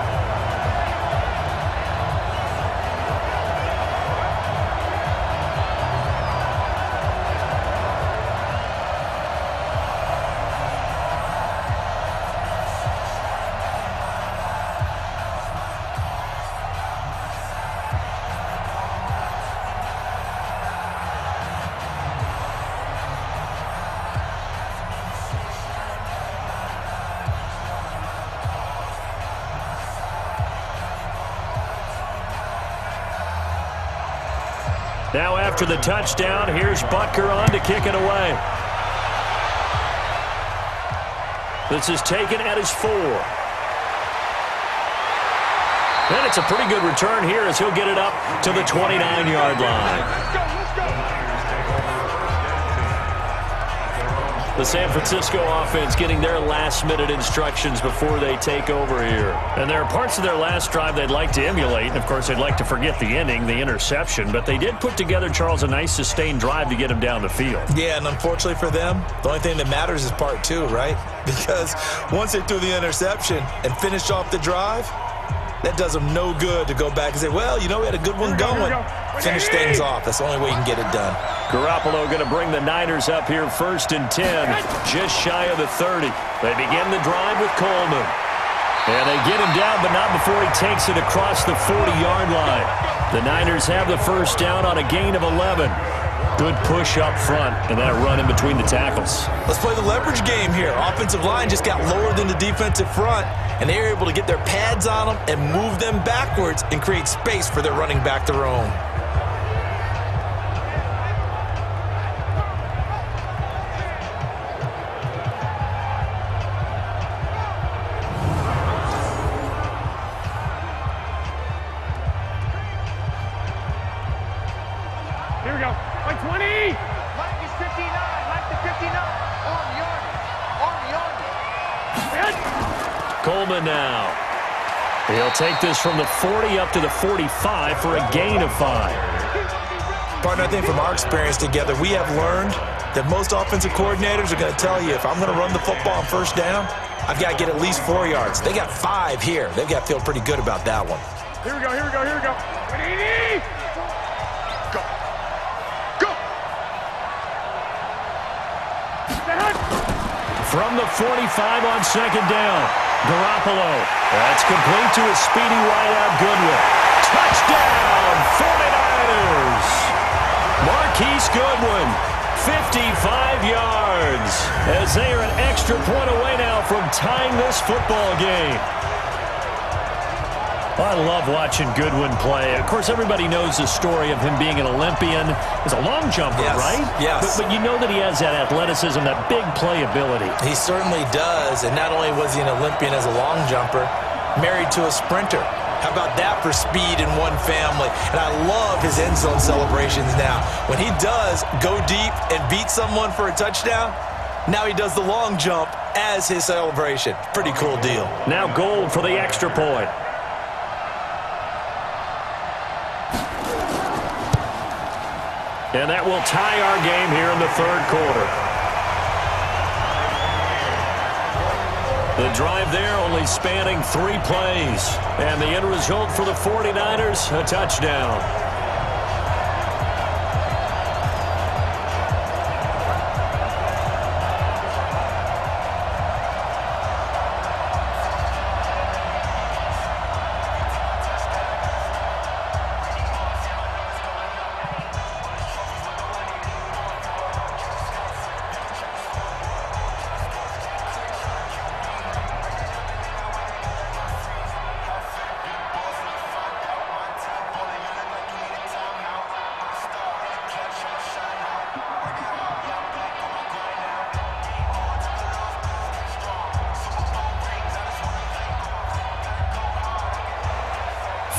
Now after the touchdown, here's Butker on to kick it away. This is taken at his 4. And it's a pretty good return here as he'll get it up to the 29-yard line. Let's go, let's go. The San Francisco offense getting their last-minute instructions before they take over here. And there are parts of their last drive they'd like to emulate. And, of course, they'd like to forget the ending, the interception. But they did put together, Charles, a nice sustained drive to get him down the field. Yeah, and unfortunately for them, the only thing that matters is part 2, right? Because once they threw the interception and finished off the drive, that does them no good to go back and say, well, you know, we had a good one going. Finish things off. That's the only way you can get it done. Garoppolo going to bring the Niners up here 1st and 10, just shy of the 30. They begin the drive with Coleman. And they get him down, but not before he takes it across the 40-yard line. The Niners have the first down on a gain of 11. Good push up front, and that run in between the tackles. Let's play the leverage game here. Offensive line just got lower than the defensive front, and they were able to get their pads on them and move them backwards and create space for their running back to roam. Here we go. Like 20. Mike is 59. Mike to 59. On the army. Coleman now. He'll take this from the 40 up to the 45 for a gain of 5. Partner, I think from our experience together, we have learned that most offensive coordinators are going to tell you, if I'm going to run the football on first down, I've got to get at least 4 yards. They got 5 here. They've got to feel pretty good about that one. Here we go, here we go, here we go. 20. Go. Go. From the 45 on 2nd down, Garoppolo. That's complete to his speedy wideout Goodwin. Touchdown, 49ers! Marquise Goodwin, 55 yards, as they are an extra point away now from tying this football game. I love watching Goodwin play. Of course, everybody knows the story of him being an Olympian. He's a long jumper, yes, right? Yes. But you know that he has that athleticism, that big playability. He certainly does. And not only was he an Olympian as a long jumper, married to a sprinter. How about that for speed in one family? And I love his end zone celebrations now. When he does go deep and beat someone for a touchdown, now he does the long jump as his celebration. Pretty cool deal. Now Gold for the extra point. And that will tie our game here in the 3rd quarter. The drive there only spanning 3 plays. And the end result for the 49ers, a touchdown.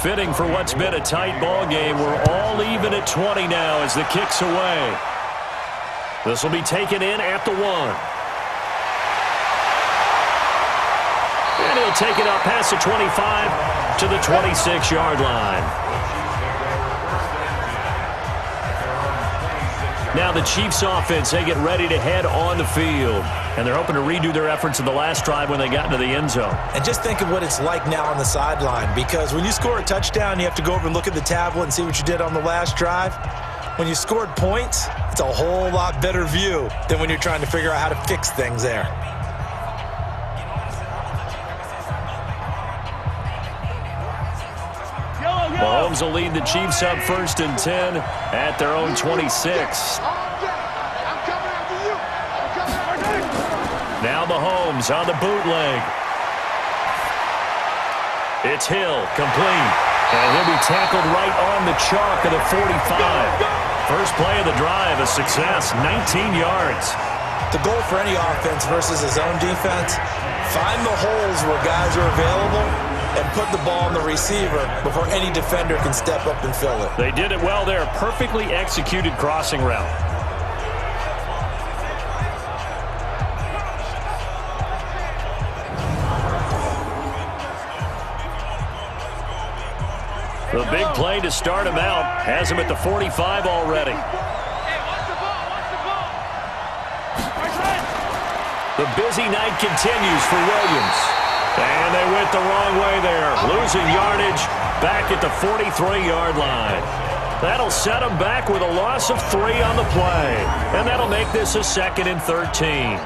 Fitting for what's been a tight ball game. We're all even at 20 now as the kick's away. This will be taken in at the 1. And he'll take it up past the 25 to the 26-yard line. Now the Chiefs offense, they get ready to head on the field. And they're hoping to redo their efforts in the last drive when they got into the end zone. And just think of what it's like now on the sideline, because when you score a touchdown, you have to go over and look at the tablet and see what you did on the last drive. When you scored points, it's a whole lot better view than when you're trying to figure out how to fix things there. Mahomes will lead the Chiefs up 1st and 10 at their own 26. Now Mahomes on the bootleg. It's Hill, complete. And he'll be tackled right on the chalk of the 45. First play of the drive, a success, 19 yards. The goal for any offense versus a zone defense, find the holes where guys are available and put the ball on the receiver before any defender can step up and fill it. They did it well there. Perfectly executed crossing route. The big play to start him out has him at the 45 already. The busy night continues for Williams. And they went the wrong way there, losing yardage back at the 43-yard line. That'll set them back with a loss of 3 on the play. And that'll make this a 2nd and 13.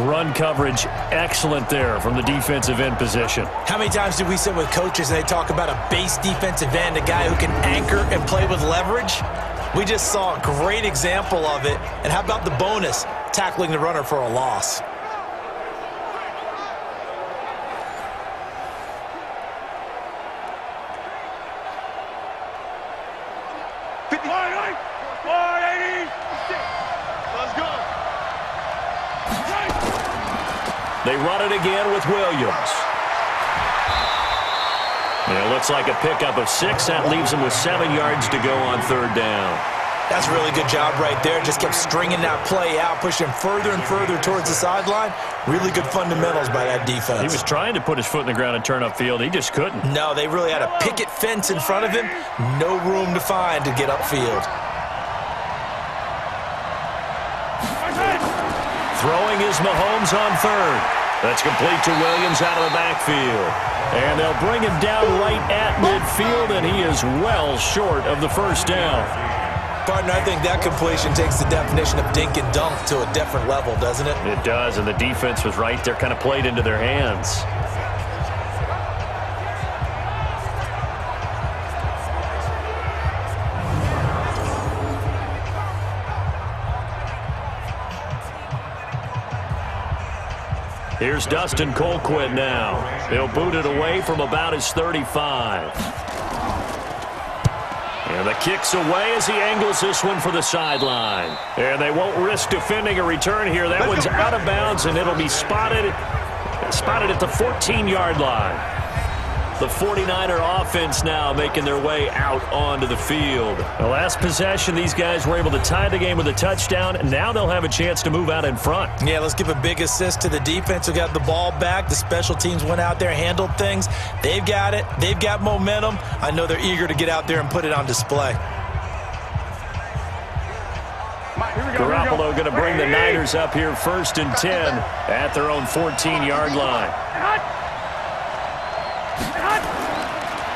Run coverage excellent there from the defensive end position. How many times do we sit with coaches and they talk about a base defensive end, a guy who can anchor and play with leverage? We just saw a great example of it. And how about the bonus, tackling the runner for a loss? They run it again with Williams. And it looks like a pickup of 6. That leaves them with 7 yards to go on 3rd down. That's a really good job right there. Just kept stringing that play out, pushing further and further towards the sideline. Really good fundamentals by that defense. He was trying to put his foot in the ground and turn upfield. He just couldn't. No, they really had a picket fence in front of him. No room to find to get upfield. Throwing is Mahomes on 3rd. That's complete to Williams out of the backfield. And they'll bring him down right at midfield, and he is well short of the 1st down. Partner, I think that completion takes the definition of dink and dunk to a different level, doesn't it? It does, and the defense was right there, kind of played into their hands. Here's Dustin Colquitt now. He'll boot it away from about his 35. And the kick's away as he angles this one for the sideline. And they won't risk defending a return here. That one's out of bounds, and it'll be spotted at the 14-yard line. The 49er offense now making their way out onto the field. The last possession, these guys were able to tie the game with a touchdown, and now they'll have a chance to move out in front. Yeah, let's give a big assist to the defense who got the ball back. The special teams went out there, handled things. They've got it. They've got momentum. I know they're eager to get out there and put it on display. Garoppolo going to bring the Niners up here 1st and 10 at their own 14-yard line.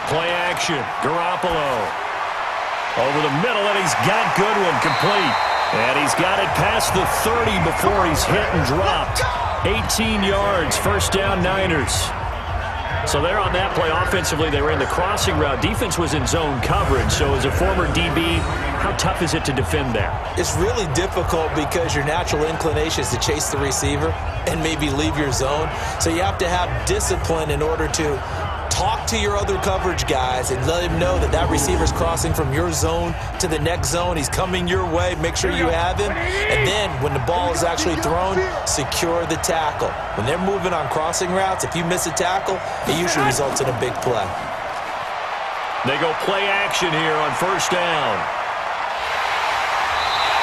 Play action. Garoppolo over the middle, and he's got Goodwin complete. And he's got it past the 30 before he's hit and dropped. 18 yards, 1st down Niners. So they're on that play offensively. They ran the crossing route. Defense was in zone coverage. So as a former DB, how tough is it to defend that? It's really difficult because your natural inclination is to chase the receiver and maybe leave your zone. So you have to have discipline in order to talk to your other coverage guys and let him know that that receiver's crossing from your zone to the next zone. He's coming your way. Make sure you have him. And then when the ball is actually thrown, secure the tackle. When they're moving on crossing routes, if you miss a tackle, it usually results in a big play. They go play action here on 1st down.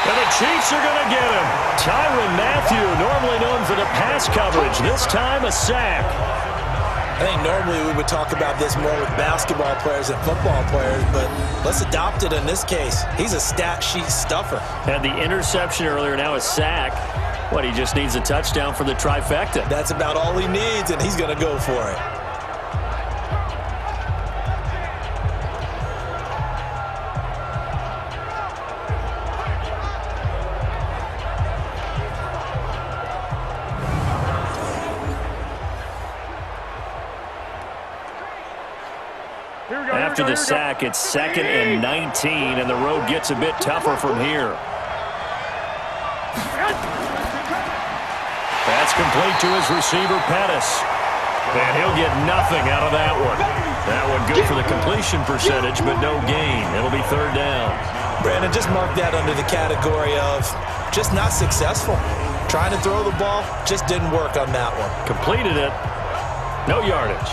And the Chiefs are going to get him. Tyrann Mathieu, normally known for the pass coverage, this time a sack. I think normally we would talk about this more with basketball players and football players, but let's adopt it in this case. He's a stat sheet stuffer. Had the interception earlier, now a sack. What, he just needs a touchdown for the trifecta. That's about all he needs, and he's going to go for it. After the sack, it's 2nd and 19, and the road gets a bit tougher from here. That's complete to his receiver, Pettis. And he'll get nothing out of that one. That one good for the completion percentage, but no gain. It'll be 3rd down. Brandon, just mark that under the category of just not successful. Trying to throw the ball, just didn't work on that one. Completed it. No yardage.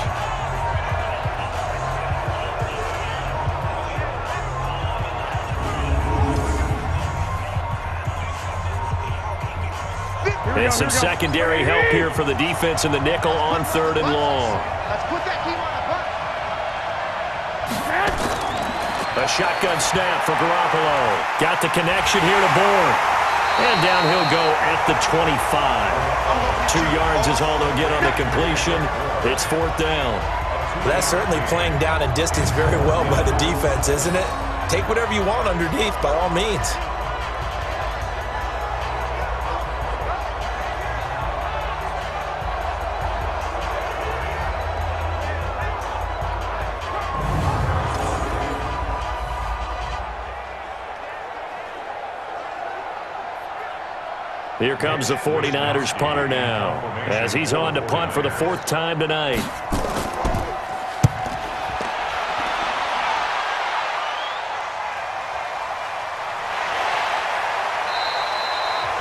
And some secondary help here for the defense in the nickel on 3rd and long. Let's put that team on the button. A shotgun snap for Garoppolo. Got the connection here to Bourne. And down he'll go at the 25. 2 yards is all they'll get on the completion. It's 4th down. That's certainly playing down and distance very well by the defense, isn't it? Take whatever you want underneath, by all means. Here comes the 49ers punter now, as he's on to punt for the 4th time tonight.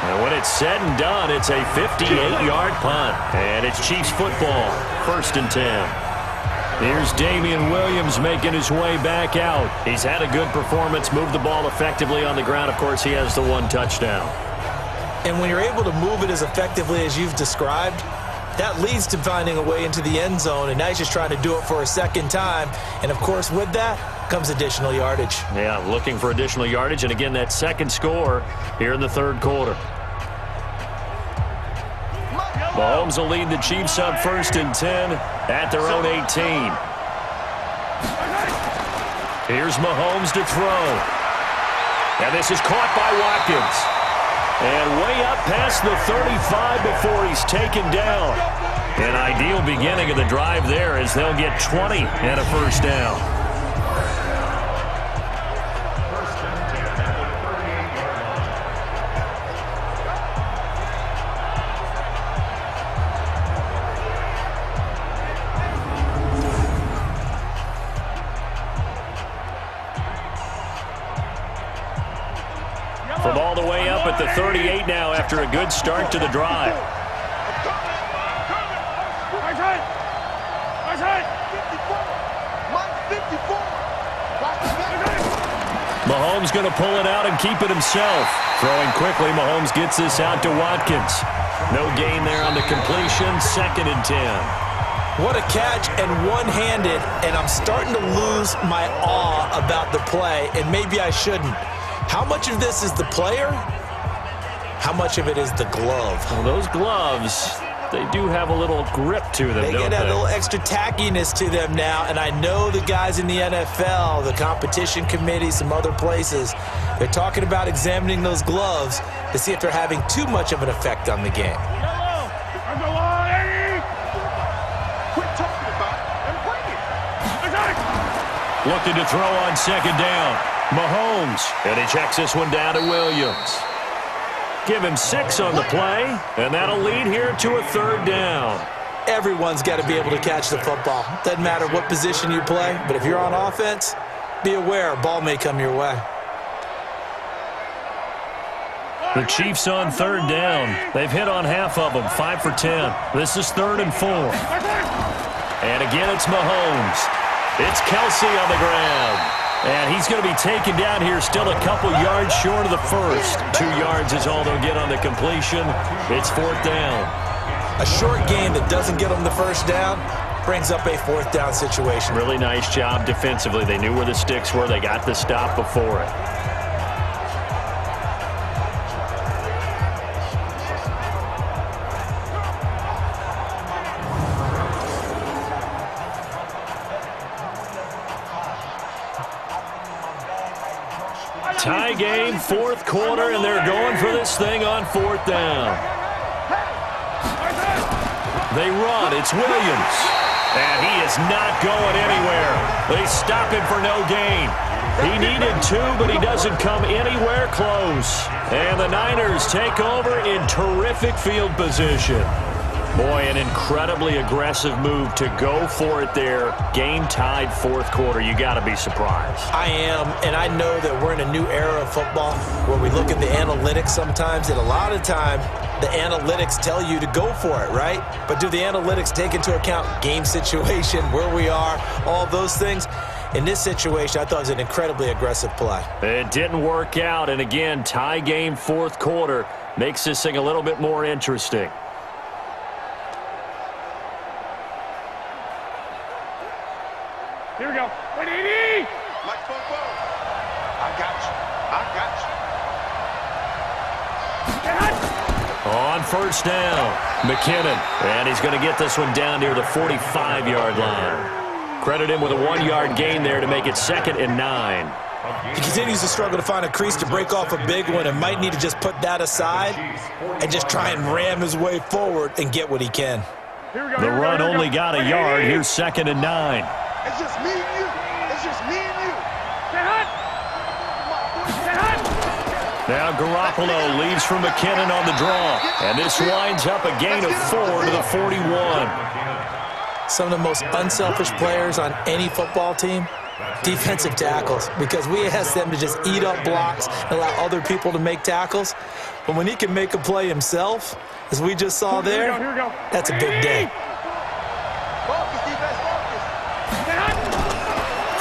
And when it's said and done, it's a 58-yard punt. And it's Chiefs football, 1st and 10. Here's Damian Williams making his way back out. He's had a good performance, moved the ball effectively on the ground. Of course, he has the 1 touchdown. And when you're able to move it as effectively as you've described, that leads to finding a way into the end zone, and now he's just trying to do it for a 2nd time. And, of course, with that comes additional yardage. Yeah, looking for additional yardage, and again, that 2nd score here in the 3rd quarter. Mahomes will lead the Chiefs up 1st and 10 at their own 18. Here's Mahomes to throw. And this is caught by Watkins. And way up past the 35 before he's taken down. An ideal beginning of the drive there as they'll get 20 and a 1st down. From all the way up at the 38 now after a good start to the drive. Mahomes going to pull it out and keep it himself. Throwing quickly, Mahomes gets this out to Watkins. No gain there on the completion, 2nd and 10. What a catch, and one-handed, and I'm starting to lose my awe about the play, and maybe I shouldn't. How much of this is the player? How much of it is the glove? Well, those gloves, they do have a little grip to them, They don't get a they? little extra tackiness to them now, and I know the guys in the NFL, the competition committee, some other places, they're talking about examining those gloves to see if they're having too much of an effect on the game. Looking to throw on 2nd down. Mahomes, and he checks this one down to Williams. Give him 6 on the play, and that'll lead here to a 3rd down. Everyone's got to be able to catch the football. Doesn't matter what position you play, but if you're on offense, be aware a ball may come your way. The Chiefs on 3rd down. They've hit on half of them, 5 for 10. This is 3rd and 4. And again, it's Mahomes. It's Kelsey on the ground. And he's going to be taken down here, still a couple yards short of the first. 2 yards is all they'll get on the completion. It's 4th down. A short gain that doesn't get them the first down brings up a 4th down situation. Really nice job defensively. They knew where the sticks were. They got the stop before it. Tie game, 4th quarter, and they're going for this thing on 4th down. They run. It's Williams. And he is not going anywhere. They stop him for no gain. He needed 2, but he doesn't come anywhere close. And the Niners take over in terrific field position. Boy, an incredibly aggressive move to go for it there. Game tied 4th quarter. You got to be surprised. I am, and I know that we're in a new era of football where we look at the analytics sometimes, and a lot of time the analytics tell you to go for it, right? But do the analytics take into account game situation, where we are, all those things? In this situation, I thought it was an incredibly aggressive play. It didn't work out, and again, tie game 4th quarter makes this thing a little bit more interesting. Here we go. 180! Like football. I got you. On 1st down, McKinnon. And he's going to get this one down near the 45-yard line. Credit him with a 1-yard gain there to make it 2nd and 9. He continues to struggle to find a crease to break off a big one and might need to just put that aside and just try and ram his way forward and get what he can. The run only got a yard. Here's 2nd and 9. It's just me and you. It's just me and you. Now Garoppolo leads from McKinnon on the draw. And this winds up a gain of 4 to the 41. Some of the most unselfish players on any football team, defensive tackles, because we ask them to just eat up blocks and allow other people to make tackles. But when he can make a play himself, as we just saw there, that's a big day.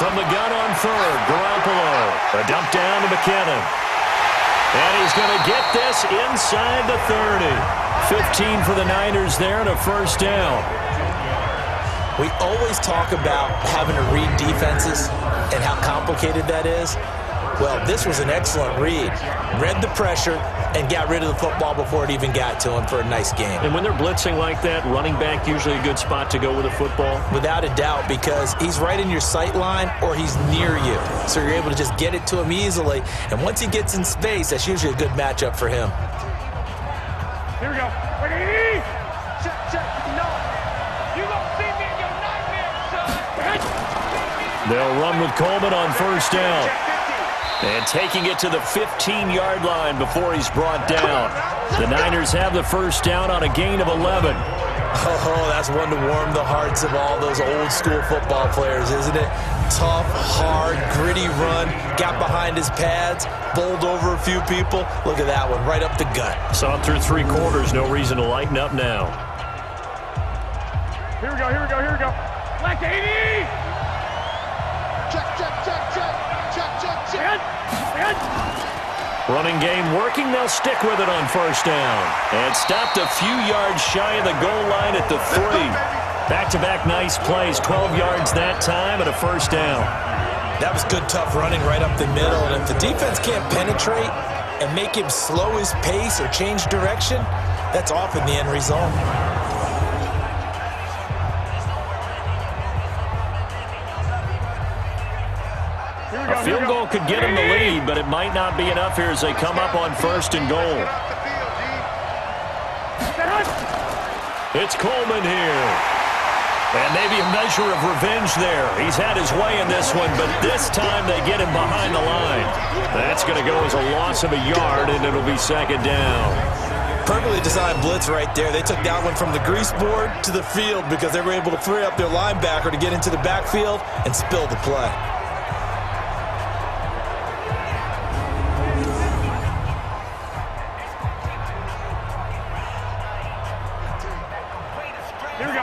From the gun on 3rd, Garoppolo. A dump down to McKinnon. And he's going to get this inside the 30. 15 for the Niners there and a 1st down. We always talk about having to read defenses and how complicated that is. Well, this was an excellent read. Read the pressure and got rid of the football before it even got to him for a nice game. And when they're blitzing like that, running back usually a good spot to go with a football? Without a doubt, because he's right in your sight line or he's near you. So you're able to just get it to him easily. And once he gets in space, that's usually a good matchup for him. Here we go. 180! Check. No. You gonna see me in your nightmare, son. They'll run with Coleman on 1st down. And taking it to the 15-yard line before he's brought down. The Niners have the 1st down on a gain of 11. Oh, that's one to warm the hearts of all those old-school football players, isn't it? Tough, hard, gritty run. Got behind his pads, bowled over a few people. Look at that one, right up the gut. Saw it through 3 quarters. No reason to lighten up now. Here we go. Like 80! Check. Running game working. They'll stick with it on 1st down. And stopped a few yards shy of the goal line at the 3. Back-to-back nice plays. 12 yards that time and a 1st down. That was good, tough running right up the middle. And if the defense can't penetrate and make him slow his pace or change direction, that's often the end result. A field goal could get him the lead, but it might not be enough here as they come up on 1st and goal. It's Coleman here. And maybe a measure of revenge there. He's had his way in this one, but this time they get him behind the line. That's going to go as a loss of a yard, and it'll be 2nd down. Perfectly designed blitz right there. They took that one from the grease board to the field because they were able to free up their linebacker to get into the backfield and spill the play.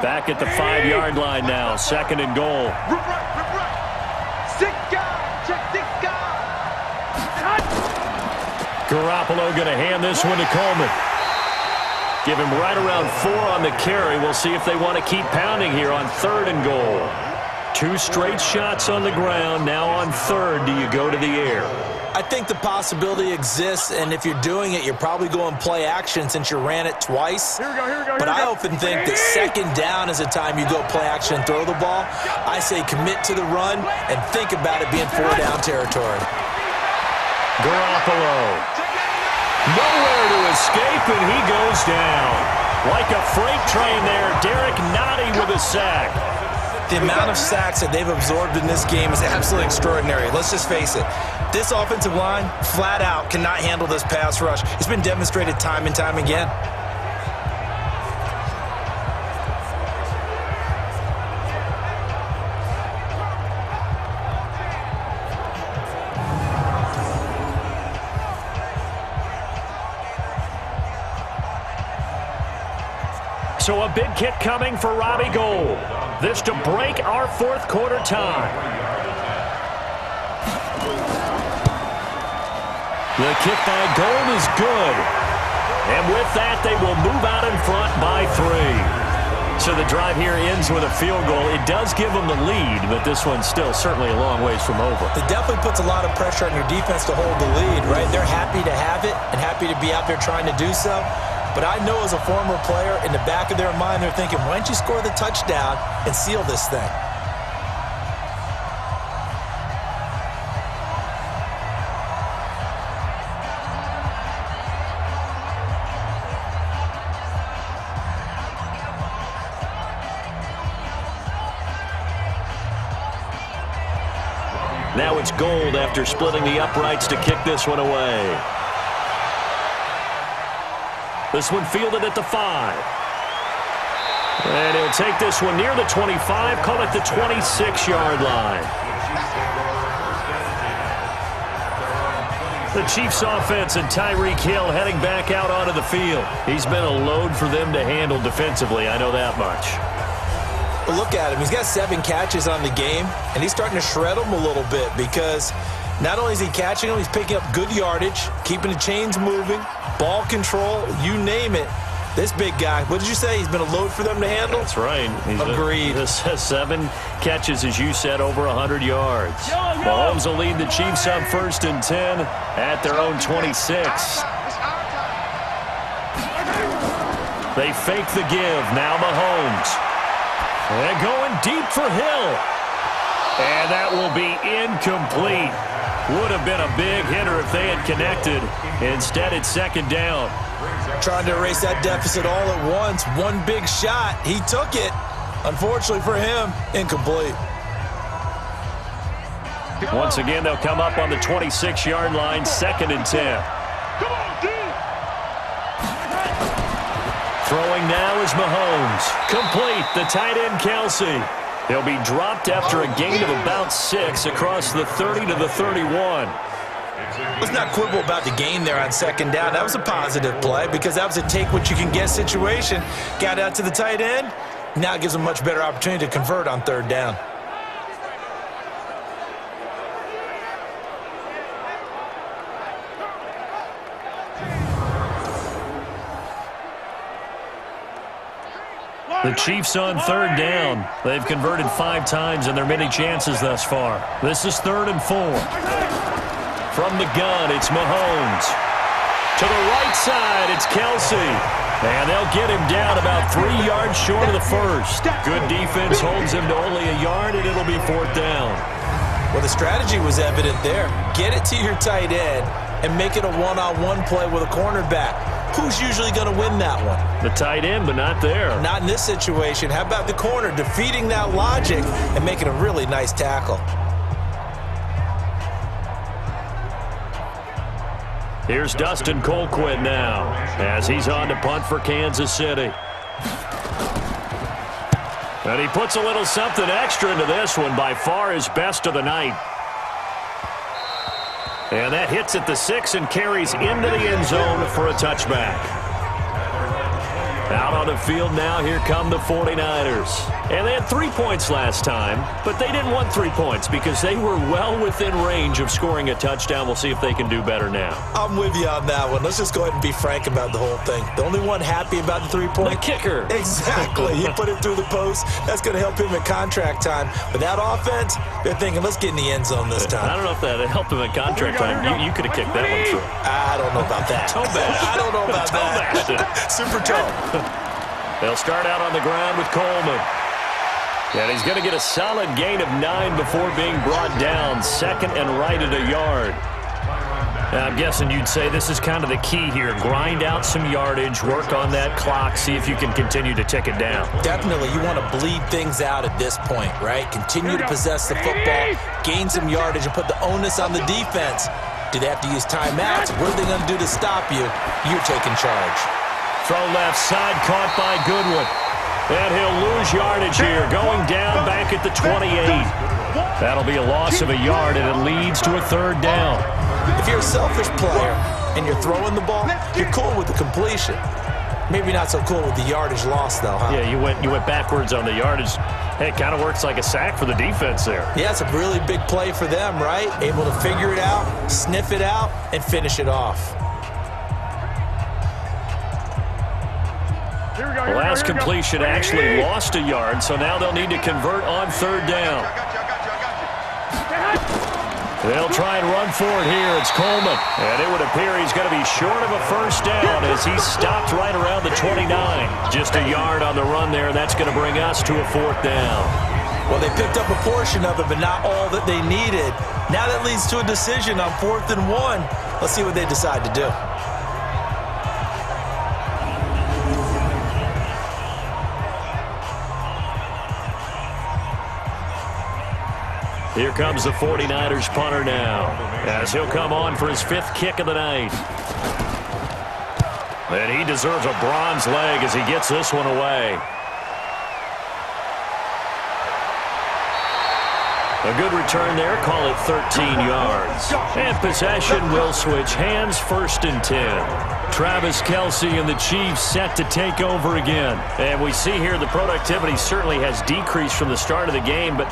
Back at the 5-yard line now, 2nd and goal. Sit down. Garoppolo going to hand this one to Coleman. Give him right around 4 on the carry. We'll see if they want to keep pounding here on 3rd and goal. 2 straight shots on the ground. Now on 3rd, do you go to the air? I think the possibility exists, and if you're doing it, you're probably going play action since you ran it twice. But I often think that 2nd down is the time you go play action and throw the ball. I say commit to the run and think about it being 4-down territory. Garoppolo. Nowhere to escape, and he goes down. Like a freight train there, Derek Nottie with a sack. The amount of sacks that they've absorbed in this game is absolutely extraordinary. Let's just face it. This offensive line, flat out, cannot handle this pass rush. It's been demonstrated time and time again. So a big kick coming for Robbie Gould. This to break our 4th quarter time. The kick by Gould is good. And with that, they will move out in front by 3. So the drive here ends with a field goal. It does give them the lead, but this one's still certainly a long ways from over. It definitely puts a lot of pressure on your defense to hold the lead, right? They're happy to have it and happy to be out there trying to do so. But I know as a former player, in the back of their mind, they're thinking, why don't you score the touchdown and seal this thing? Now it's Gould after splitting the uprights to kick this one away. This one fielded at the 5. And he'll take this one near the 25, call it the 26-yard line. The Chiefs offense and Tyreek Hill heading back out onto the field. He's been a load for them to handle defensively, I know that much. But look at him. He's got 7 catches on the game, and he's starting to shred them a little bit because not only is he catching them, he's picking up good yardage, keeping the chains moving, ball control, you name it. This big guy, what did you say? He's been a load for them to handle? That's right. Agreed. This has 7 catches, as you said, over 100 yards. Mahomes will lead the Chiefs on 1st and 10 at their own 26. They fake the give. Now Mahomes. And going deep for Hill. And that will be incomplete. Would have been a big hitter if they had connected. Instead, it's 2nd down. Trying to erase that deficit all at once. One big shot. He took it. Unfortunately for him, incomplete. Once again, they'll come up on the 26-yard line, 2nd and 10. Throwing now is Mahomes. Complete, the tight end, Kelsey. He'll be dropped after a gain of about 6 across the 30 to the 31. Let's not quibble about the gain there on 2nd down. That was a positive play because that was a take-what-you-can-get situation. Got out to the tight end. Now it gives them a much better opportunity to convert on 3rd down. The Chiefs on 3rd down. They've converted 5 times in their many chances thus far. This is 3rd and 4. From the gun, it's Mahomes. To the right side, it's Kelsey. And they'll get him down about 3 yards short of the first. Good defense holds him to only a yard, and it'll be 4th down. Well, the strategy was evident there. Get it to your tight end and make it a one-on-one play with a cornerback. Who's usually going to win that one? The tight end, but not there. Not in this situation. How about the corner defeating that logic and making a really nice tackle? Here's Dustin Colquitt now as he's on to punt for Kansas City. And he puts a little something extra into this one, by far his best of the night. And that hits at the 6 and carries into the end zone for a touchback. Out on the field now, here come the 49ers. And they had 3 points last time, but they didn't want 3 points because they were well within range of scoring a touchdown. We'll see if they can do better now. I'm with you on that one. Let's just go ahead and be frank about the whole thing. The only one happy about the 3-point? The kicker. Exactly. He put it through the post. That's going to help him at contract time. But that offense, they're thinking, let's get in the end zone this time. I don't know if that helped him at contract time. You could have kicked that one through. I don't know about that. Toe bash. I don't know about that. Super toe. They'll start out on the ground with Coleman. And he's going to get a solid gain of 9 before being brought down. Second and right at a yard. Now, I'm guessing you'd say this is kind of the key here. Grind out some yardage, work on that clock, see if you can continue to tick it down. Definitely. You want to bleed things out at this point, right? Continue to possess the football, gain some yardage, and put the onus on the defense. Do they have to use timeouts? What are they going to do to stop you? You're taking charge. Throw left side, caught by Goodwin. And he'll lose yardage here, going down back at the 28. That'll be a loss of a yard, and it leads to a 3rd down. If you're a selfish player and you're throwing the ball, you're cool with the completion. Maybe not so cool with the yardage loss, though, huh? Yeah, you went backwards on the yardage. Hey, it kind of works like a sack for the defense there. Yeah, it's a really big play for them, right? Able to figure it out, sniff it out, and finish it off. The last completion actually lost a yard, so now they'll need to convert on 3rd down. They'll try and run for it here. It's Coleman. And it would appear he's going to be short of a 1st down as he's stopped right around the 29. Just a yard on the run there, and that's going to bring us to a 4th down. Well, they picked up a portion of it, but not all that they needed. Now that leads to a decision on 4th and 1. Let's see what they decide to do. Here comes the 49ers punter now, as he'll come on for his 5th kick of the night. And he deserves a bronze leg as he gets this one away. A good return there, call it 13 yards. And possession will switch hands, 1st and 10. Travis Kelce and the Chiefs set to take over again. And we see here the productivity certainly has decreased from the start of the game, but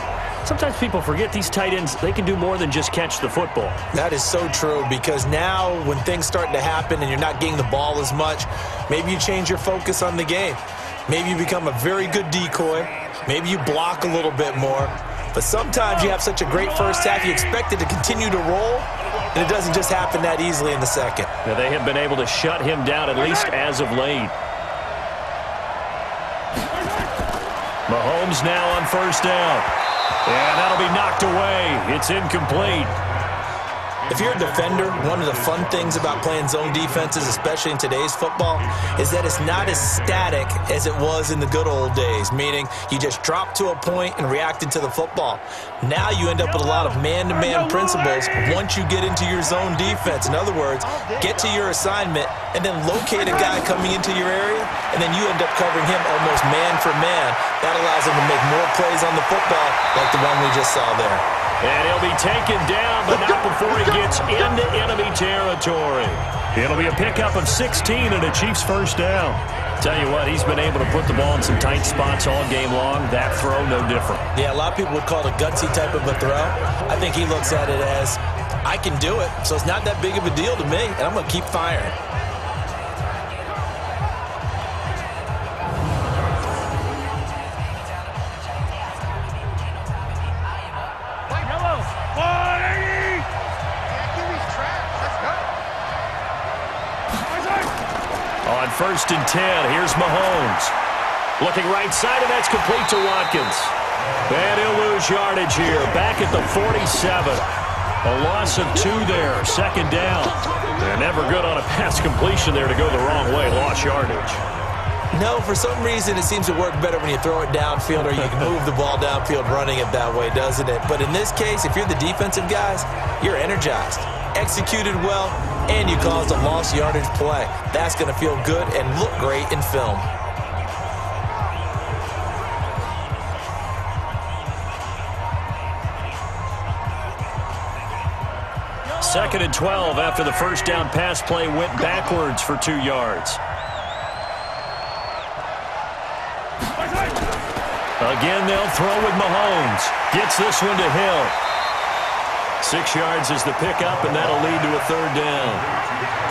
sometimes people forget these tight ends, they can do more than just catch the football. That is so true, because now when things start to happen and you're not getting the ball as much, maybe you change your focus on the game. Maybe you become a very good decoy. Maybe you block a little bit more. But sometimes you have such a great first half, you expect it to continue to roll, and it doesn't just happen that easily in the second. Now, they have been able to shut him down, at least as of late. Mahomes now on 1st down. And that'll be knocked away. It's incomplete. If you're a defender, one of the fun things about playing zone defenses, especially in today's football, is that it's not as static as it was in the good old days, meaning you just drop to a point and reacted to the football. Now you end up with a lot of man-to-man principles once you get into your zone defense. In other words, get to your assignment and then locate a guy coming into your area, and then you end up covering him almost man for man. That allows him to make more plays on the football like the one we just saw there. And he'll be taken down, but not before he gets into enemy territory. It'll be a pickup of 16 and a Chiefs 1st down. Tell you what, he's been able to put the ball in some tight spots all game long. That throw, no different. Yeah, a lot of people would call it a gutsy type of a throw. I think he looks at it as, I can do it, so it's not that big of a deal to me, and I'm going to keep firing. On 1st and 10, here's Mahomes. Looking right side, and that's complete to Watkins. And he'll lose yardage here, back at the 47. A loss of 2 there, 2nd down. And never good on a pass completion there to go the wrong way, lost yardage. No, for some reason it seems to work better when you throw it downfield or you can move the ball downfield running it that way, doesn't it? But in this case, if you're the defensive guys, you're energized, executed well, and you caused a lost yardage play. That's going to feel good and look great in film. Second and 12 after the 1st down pass play went backwards for 2 yards. Again, they'll throw with Mahomes. Gets this one to Hill. 6 yards is the pickup, and that'll lead to a 3rd down.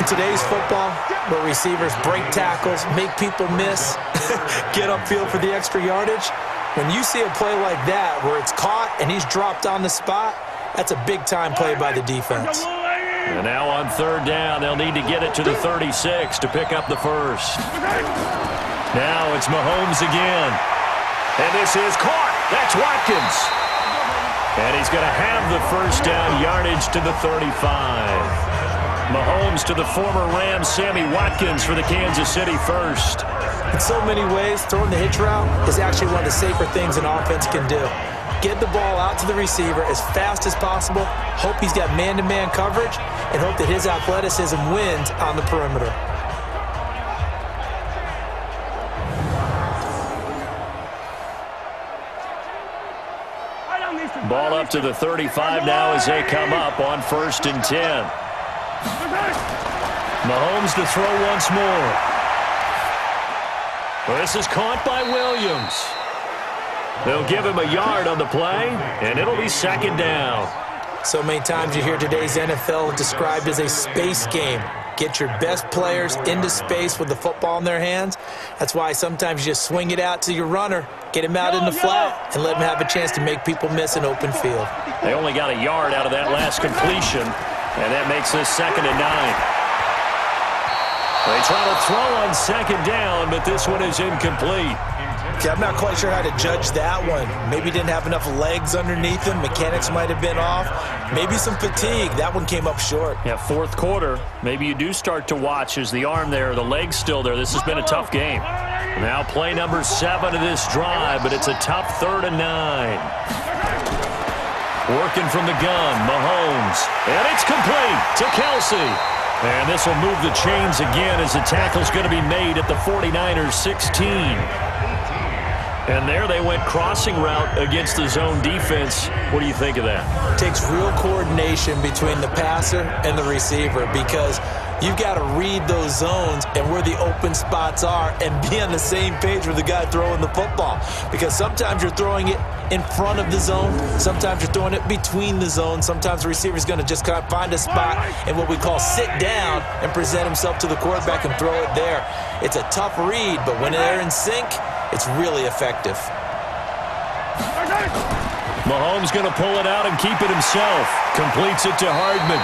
In today's football, where receivers break tackles, make people miss, get upfield for the extra yardage, when you see a play like that where it's caught and he's dropped on the spot, that's a big-time play by the defense. And now on 3rd down, they'll need to get it to the 36 to pick up the 1st. Now it's Mahomes again. And this is caught. That's Watkins. And he's going to have the 1st down yardage to the 35. Mahomes to the former Rams, Sammy Watkins for the Kansas City 1st. In so many ways, throwing the hitch route is actually one of the safer things an offense can do. Get the ball out to the receiver as fast as possible, hope he's got man-to-man coverage, and hope that his athleticism wins on the perimeter. Ball up to the 35 now as they come up on 1st and 10. Mahomes to throw once more. Well, this is caught by Williams. They'll give him a yard on the play, and it'll be 2nd down. So many times you hear today's NFL described as a space game. Get your best players into space with the football in their hands. That's why sometimes you just swing it out to your runner, get him out in the flat, and let him have a chance to make people miss an open field. They only got a yard out of that last completion, and that makes this 2nd and 9. They try to throw on 2nd down, but this one is incomplete. Okay, I'm not quite sure how to judge that one. Maybe didn't have enough legs underneath him. Mechanics might have been off. Maybe some fatigue. That one came up short. Yeah, 4th quarter. Maybe you do start to watch as the arm there, the leg's still there. This has been a tough game. Now play number 7 of this drive, but it's a tough 3rd and 9. Working from the gun, Mahomes. And it's complete to Kelsey. And this will move the chains again as the tackle's going to be made at the 49ers 16. And there they went crossing route against the zone defense. What do you think of that? It takes real coordination between the passer and the receiver because you've got to read those zones and where the open spots are and be on the same page with the guy throwing the football. Because sometimes you're throwing it in front of the zone. Sometimes you're throwing it between the zones. Sometimes the receiver's going to just kind of find a spot and what we call sit down and present himself to the quarterback and throw it there. It's a tough read, but when they're in sync, it's really effective. Mahomes going to pull it out and keep it himself. Completes it to Hardman.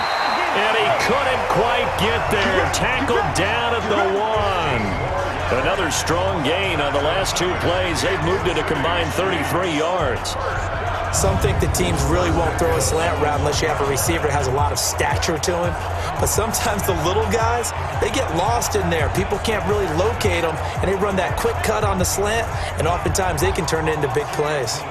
And he couldn't quite get there. Tackled down at the 1. Another strong gain on the last 2 plays. They've moved it a combined 33 yards. Some think the teams really won't throw a slant route unless you have a receiver that has a lot of stature to him. But sometimes the little guys, they get lost in there. People can't really locate them, and they run that quick cut on the slant, and oftentimes they can turn it into big plays.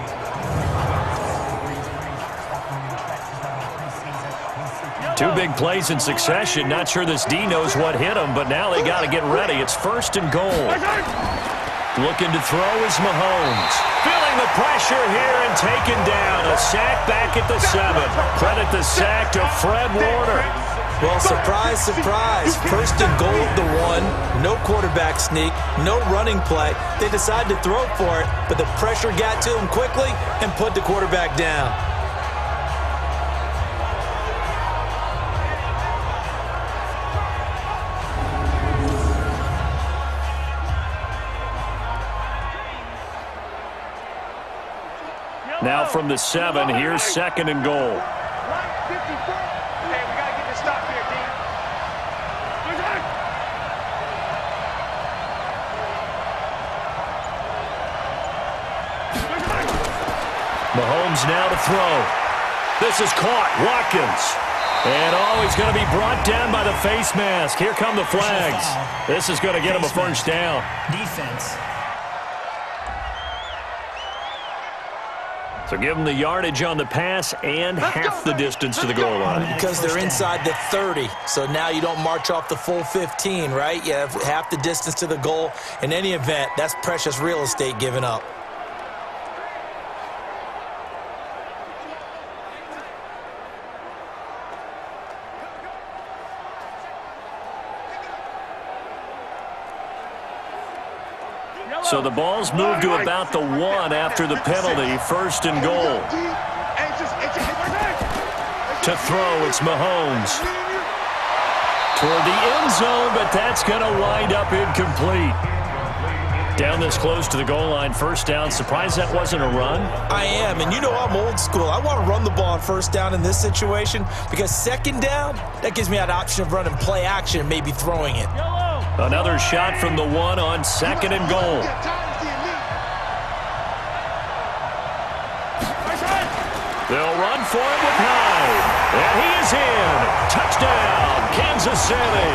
Two big plays in succession. Not sure this D knows what hit him, but now they got to get ready. It's 1st and goal. Looking to throw is Mahomes. Feeling the pressure here and taken down. A sack back at the 7. Credit the sack to Fred Warner. Well, surprise, surprise. 1st and goal at the 1. No quarterback sneak. No running play. They decided to throw for it, but the pressure got to him quickly and put the quarterback down. Now from the 7, here's 2nd and goal. Hey, we got to get this stop here, team. Mahomes now to throw. This is caught. Watkins. And he's going to be brought down by the face mask. Here come the flags. This is going to get him a 1st down. Defense. So give them the yardage on the pass and half the distance to the goal line. Because they're inside the 30, so now you don't march off the full 15, right? You have half the distance to the goal. In any event, that's precious real estate given up. So the ball's moved to about the 1 after the penalty. First and goal. To throw, it's Mahomes. Toward the end zone, but that's going to wind up incomplete. Down this close to the goal line, first down. Surprised that wasn't a run? I am, and you know I'm old school. I want to run the ball on first down in this situation because second down, that gives me that option of running play action and maybe throwing it. Another shot from the 1 on second and goal. They'll run for it with 9. And he is in. Touchdown, Kansas City.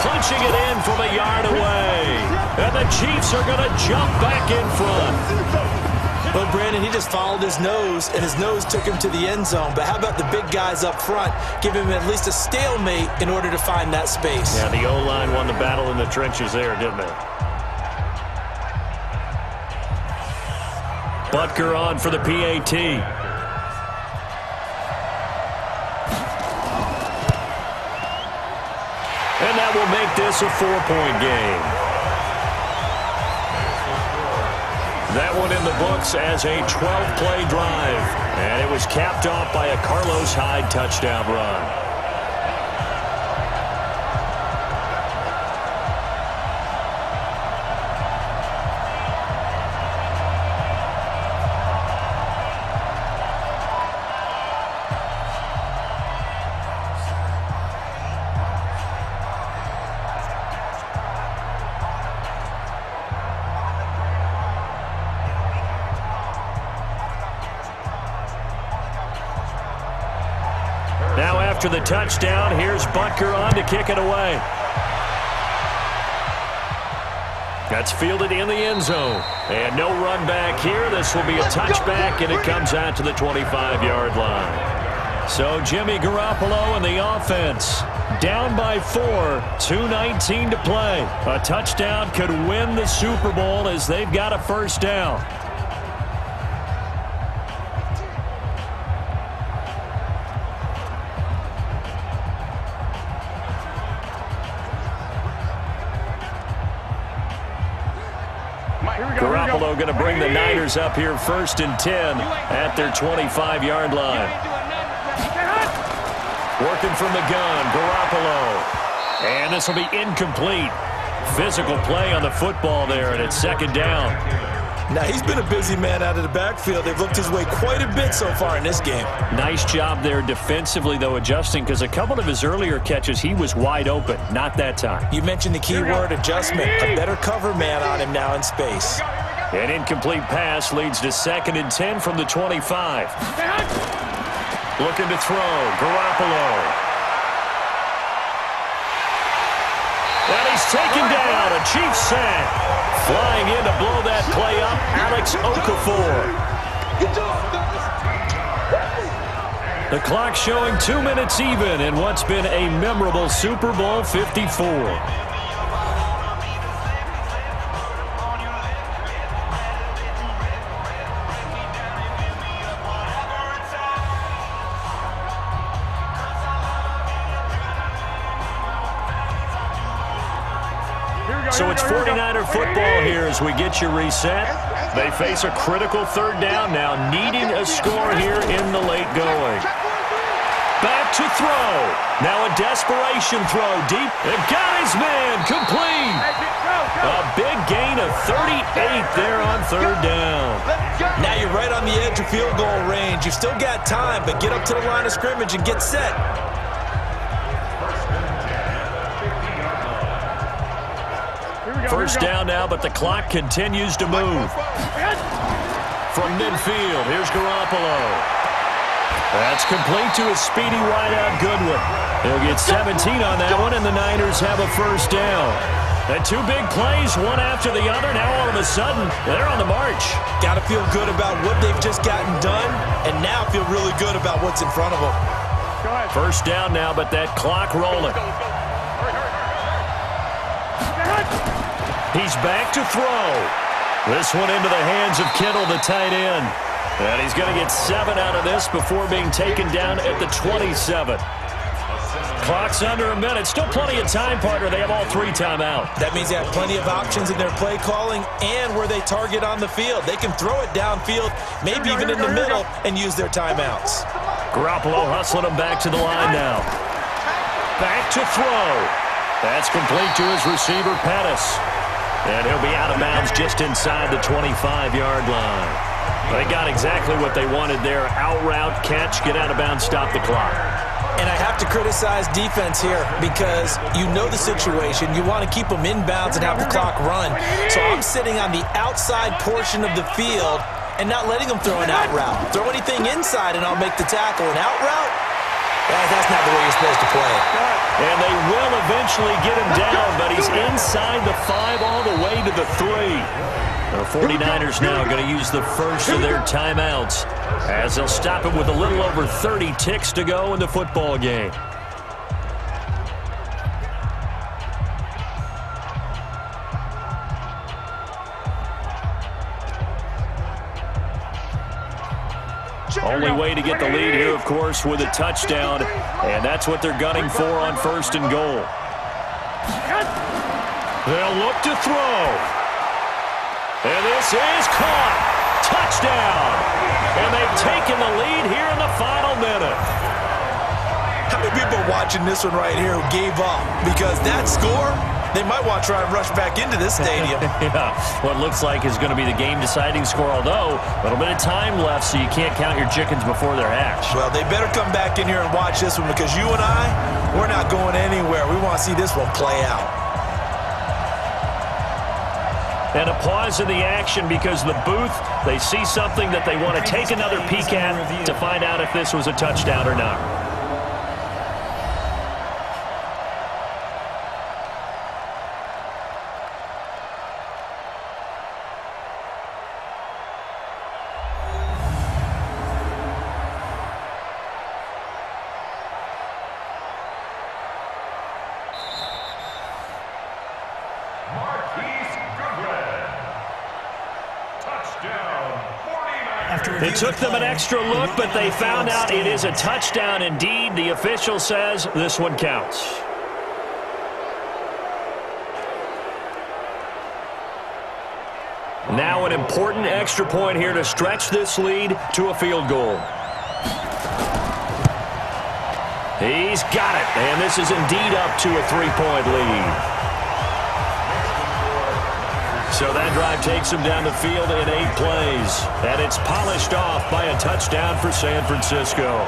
Punching it in from a yard away. And the Chiefs are going to jump back in front. Well, Brandon, he just followed his nose, and his nose took him to the end zone. But how about the big guys up front? Give him at least a stalemate in order to find that space. Yeah, the O-line won the battle in the trenches there, didn't it? Butker on for the PAT. And that will make this a 4-point game. That one in the books as a 12-play drive. And it was capped off by a Carlos Hyde touchdown run. Now after the touchdown, here's Butker on to kick it away. That's fielded in the end zone. And no run back here. This will be a touchback, and it comes out to the 25-yard line. So Jimmy Garoppolo and the offense down by 4, 2:19 to play. A touchdown could win the Super Bowl as they've got a first down. Garoppolo going to bring the Niners up here first and 10 at their 25-yard line. Working from the gun, Garoppolo. And this will be incomplete. Physical play on the football there, and it's second down. Now, he's been a busy man out of the backfield. They've looked his way quite a bit so far in this game. Nice job there defensively, though, adjusting, because a couple of his earlier catches, he was wide open. Not that time. You mentioned the key word, adjustment. A better cover man on him now in space. An incomplete pass leads to second and 10 from the 25. Looking to throw, Garoppolo. And he's taken down, a Chiefs sack. Flying in to blow that play up, Alex Okafor. The clock showing 2 minutes even in what's been a memorable Super Bowl 54. So it's 49er football here as we get you reset. They face a critical third down now, needing a score here in the late going. Back to throw. Now a desperation throw deep. And got his man complete. A big gain of 38 there on third down. Now you're right on the edge of field goal range. You've still got time, but get up to the line of scrimmage and get set. First down now, but the clock continues to move. From midfield, here's Garoppolo. That's complete to a speedy wideout Goodwin. He'll get 17 on that one, and the Niners have a first down. And two big plays, one after the other. Now all of a sudden, they're on the march. Got to feel good about what they've just gotten done, and now feel really good about what's in front of them. First down now, but that clock rolling. He's back to throw. This one into the hands of Kittle, the tight end. And he's going to get 7 out of this before being taken down at the 27. Clock's under a minute. Still plenty of time, partner. They have all 3 timeouts. That means they have plenty of options in their play calling and where they target on the field. They can throw it downfield, maybe even in the middle, and use their timeouts. Garoppolo hustling him back to the line now. Back to throw. That's complete to his receiver, Pettis. And he'll be out of bounds just inside the 25-yard line. They got exactly what they wanted there. Out route, catch, get out of bounds, stop the clock. And I have to criticize defense here because you know the situation. You want to keep them inbounds and have the clock run. So I'm sitting on the outside portion of the field and not letting them throw an out route. Throw anything inside and I'll make the tackle. An out route? That's not the way you're supposed to play it. And they will eventually get him down, but he's inside the 5 all the way to the 3. The 49ers now going to use the first of their timeouts as they'll stop it with a little over 30 ticks to go in the football game. Only way to get the lead here, of course, with a touchdown, and that's what they're gunning for on 1st and goal. They'll look to throw. And this is caught. Touchdown. And they've taken the lead here in the final minute. How many people watching this one right here who gave up? Because that score, they might want to try and rush back into this stadium. Yeah, what looks like is going to be the game-deciding score, although a little bit of time left, so you can't count your chickens before they're hatched. Well, they better come back in here and watch this one because you and I, we're not going anywhere. We want to see this one play out. And a pause in the action because the booth, they see something that they want to take another peek at to find out if this was a touchdown or not. It took them an extra look, but they found out it is a touchdown indeed. The official says this one counts. Now an important extra point here to stretch this lead to a field goal. He's got it, and this is indeed up to a 3-point lead. So that drive takes him down the field in 8 plays. And it's polished off by a touchdown for San Francisco.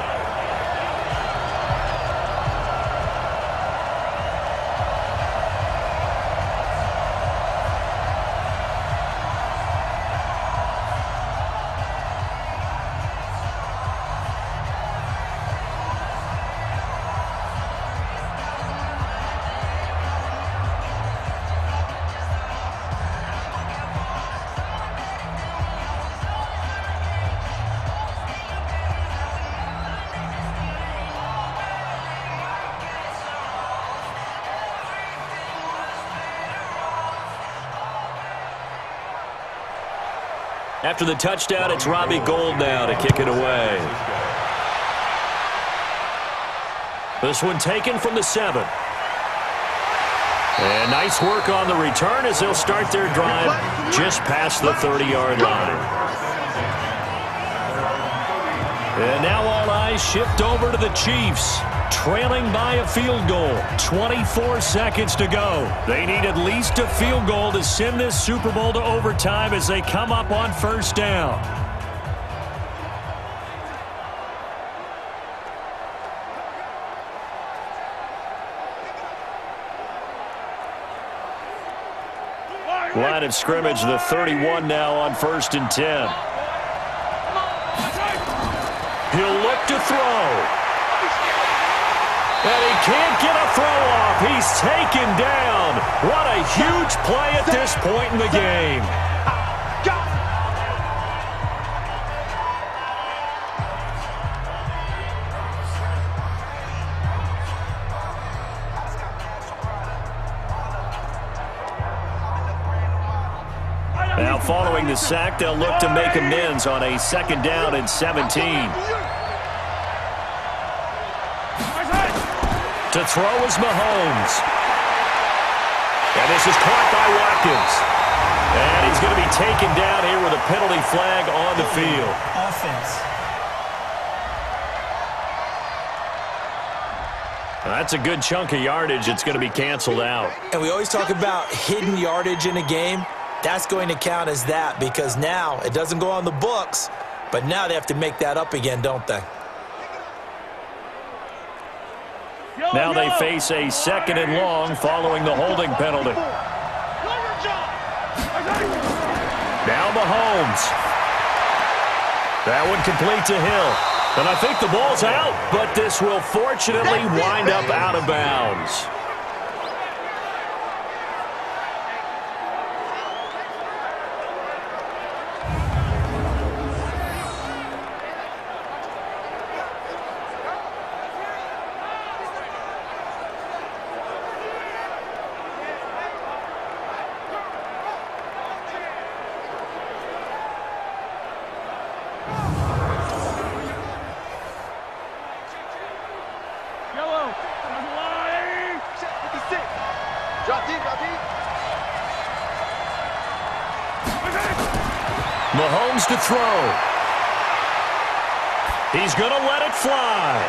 After the touchdown, it's Robbie Gould now to kick it away. This one taken from the 7. And nice work on the return as they'll start their drive just past the 30-yard line. And now all eyes shift over to the Chiefs, trailing by a field goal. 24 seconds to go. They need at least a field goal to send this Super Bowl to overtime as they come up on 1st down. Line of scrimmage, the 31 now on 1st and 10. He'll look to throw. And he can't get a throw off. He's taken down. What a huge play at this point in the game. Now following the sack, they'll look to make amends on a 2nd down and 17. To To throw is Mahomes. And this is caught by Watkins. And he's going to be taken down here with a penalty flag on the field. Offense. That's a good chunk of yardage. It's going to be canceled out. And we always talk about hidden yardage in a game. That's going to count as that because now it doesn't go on the books, but now they have to make that up again, don't they? Now they face a 2nd and long following the holding penalty. Now Mahomes. That one complete to Hill. And I think the ball's out, but this will fortunately wind up out of bounds. Mahomes to throw. He's going to let it fly.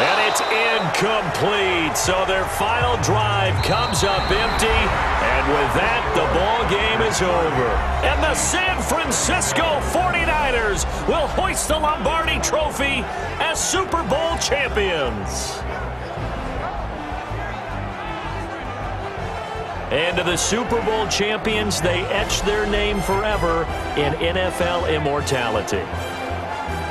And it's incomplete. So their final drive comes up empty. And with that, the ball game is over. And the San Francisco 49ers will hoist the Lombardi Trophy as Super Bowl champions. And to the Super Bowl champions, they etch their name forever in NFL immortality.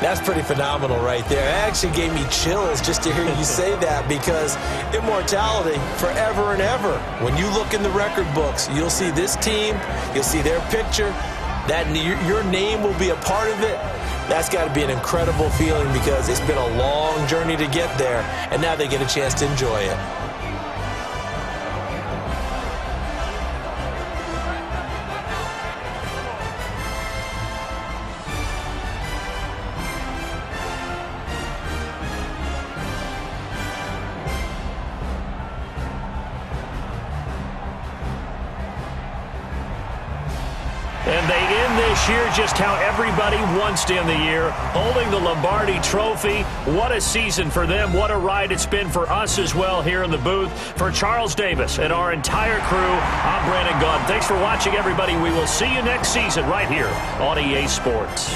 That's pretty phenomenal right there. It actually gave me chills just to hear you say that because immortality forever and ever. When you look in the record books, you'll see this team, you'll see their picture, that your name will be a part of it. That's got to be an incredible feeling because it's been a long journey to get there, and now they get a chance to enjoy it. And they end this year just how everybody wants to end the year, holding the Lombardi Trophy. What a season for them. What a ride it's been for us as well here in the booth. For Charles Davis and our entire crew, I'm Brandon Gunn. Thanks for watching, everybody. We will see you next season right here on EA Sports.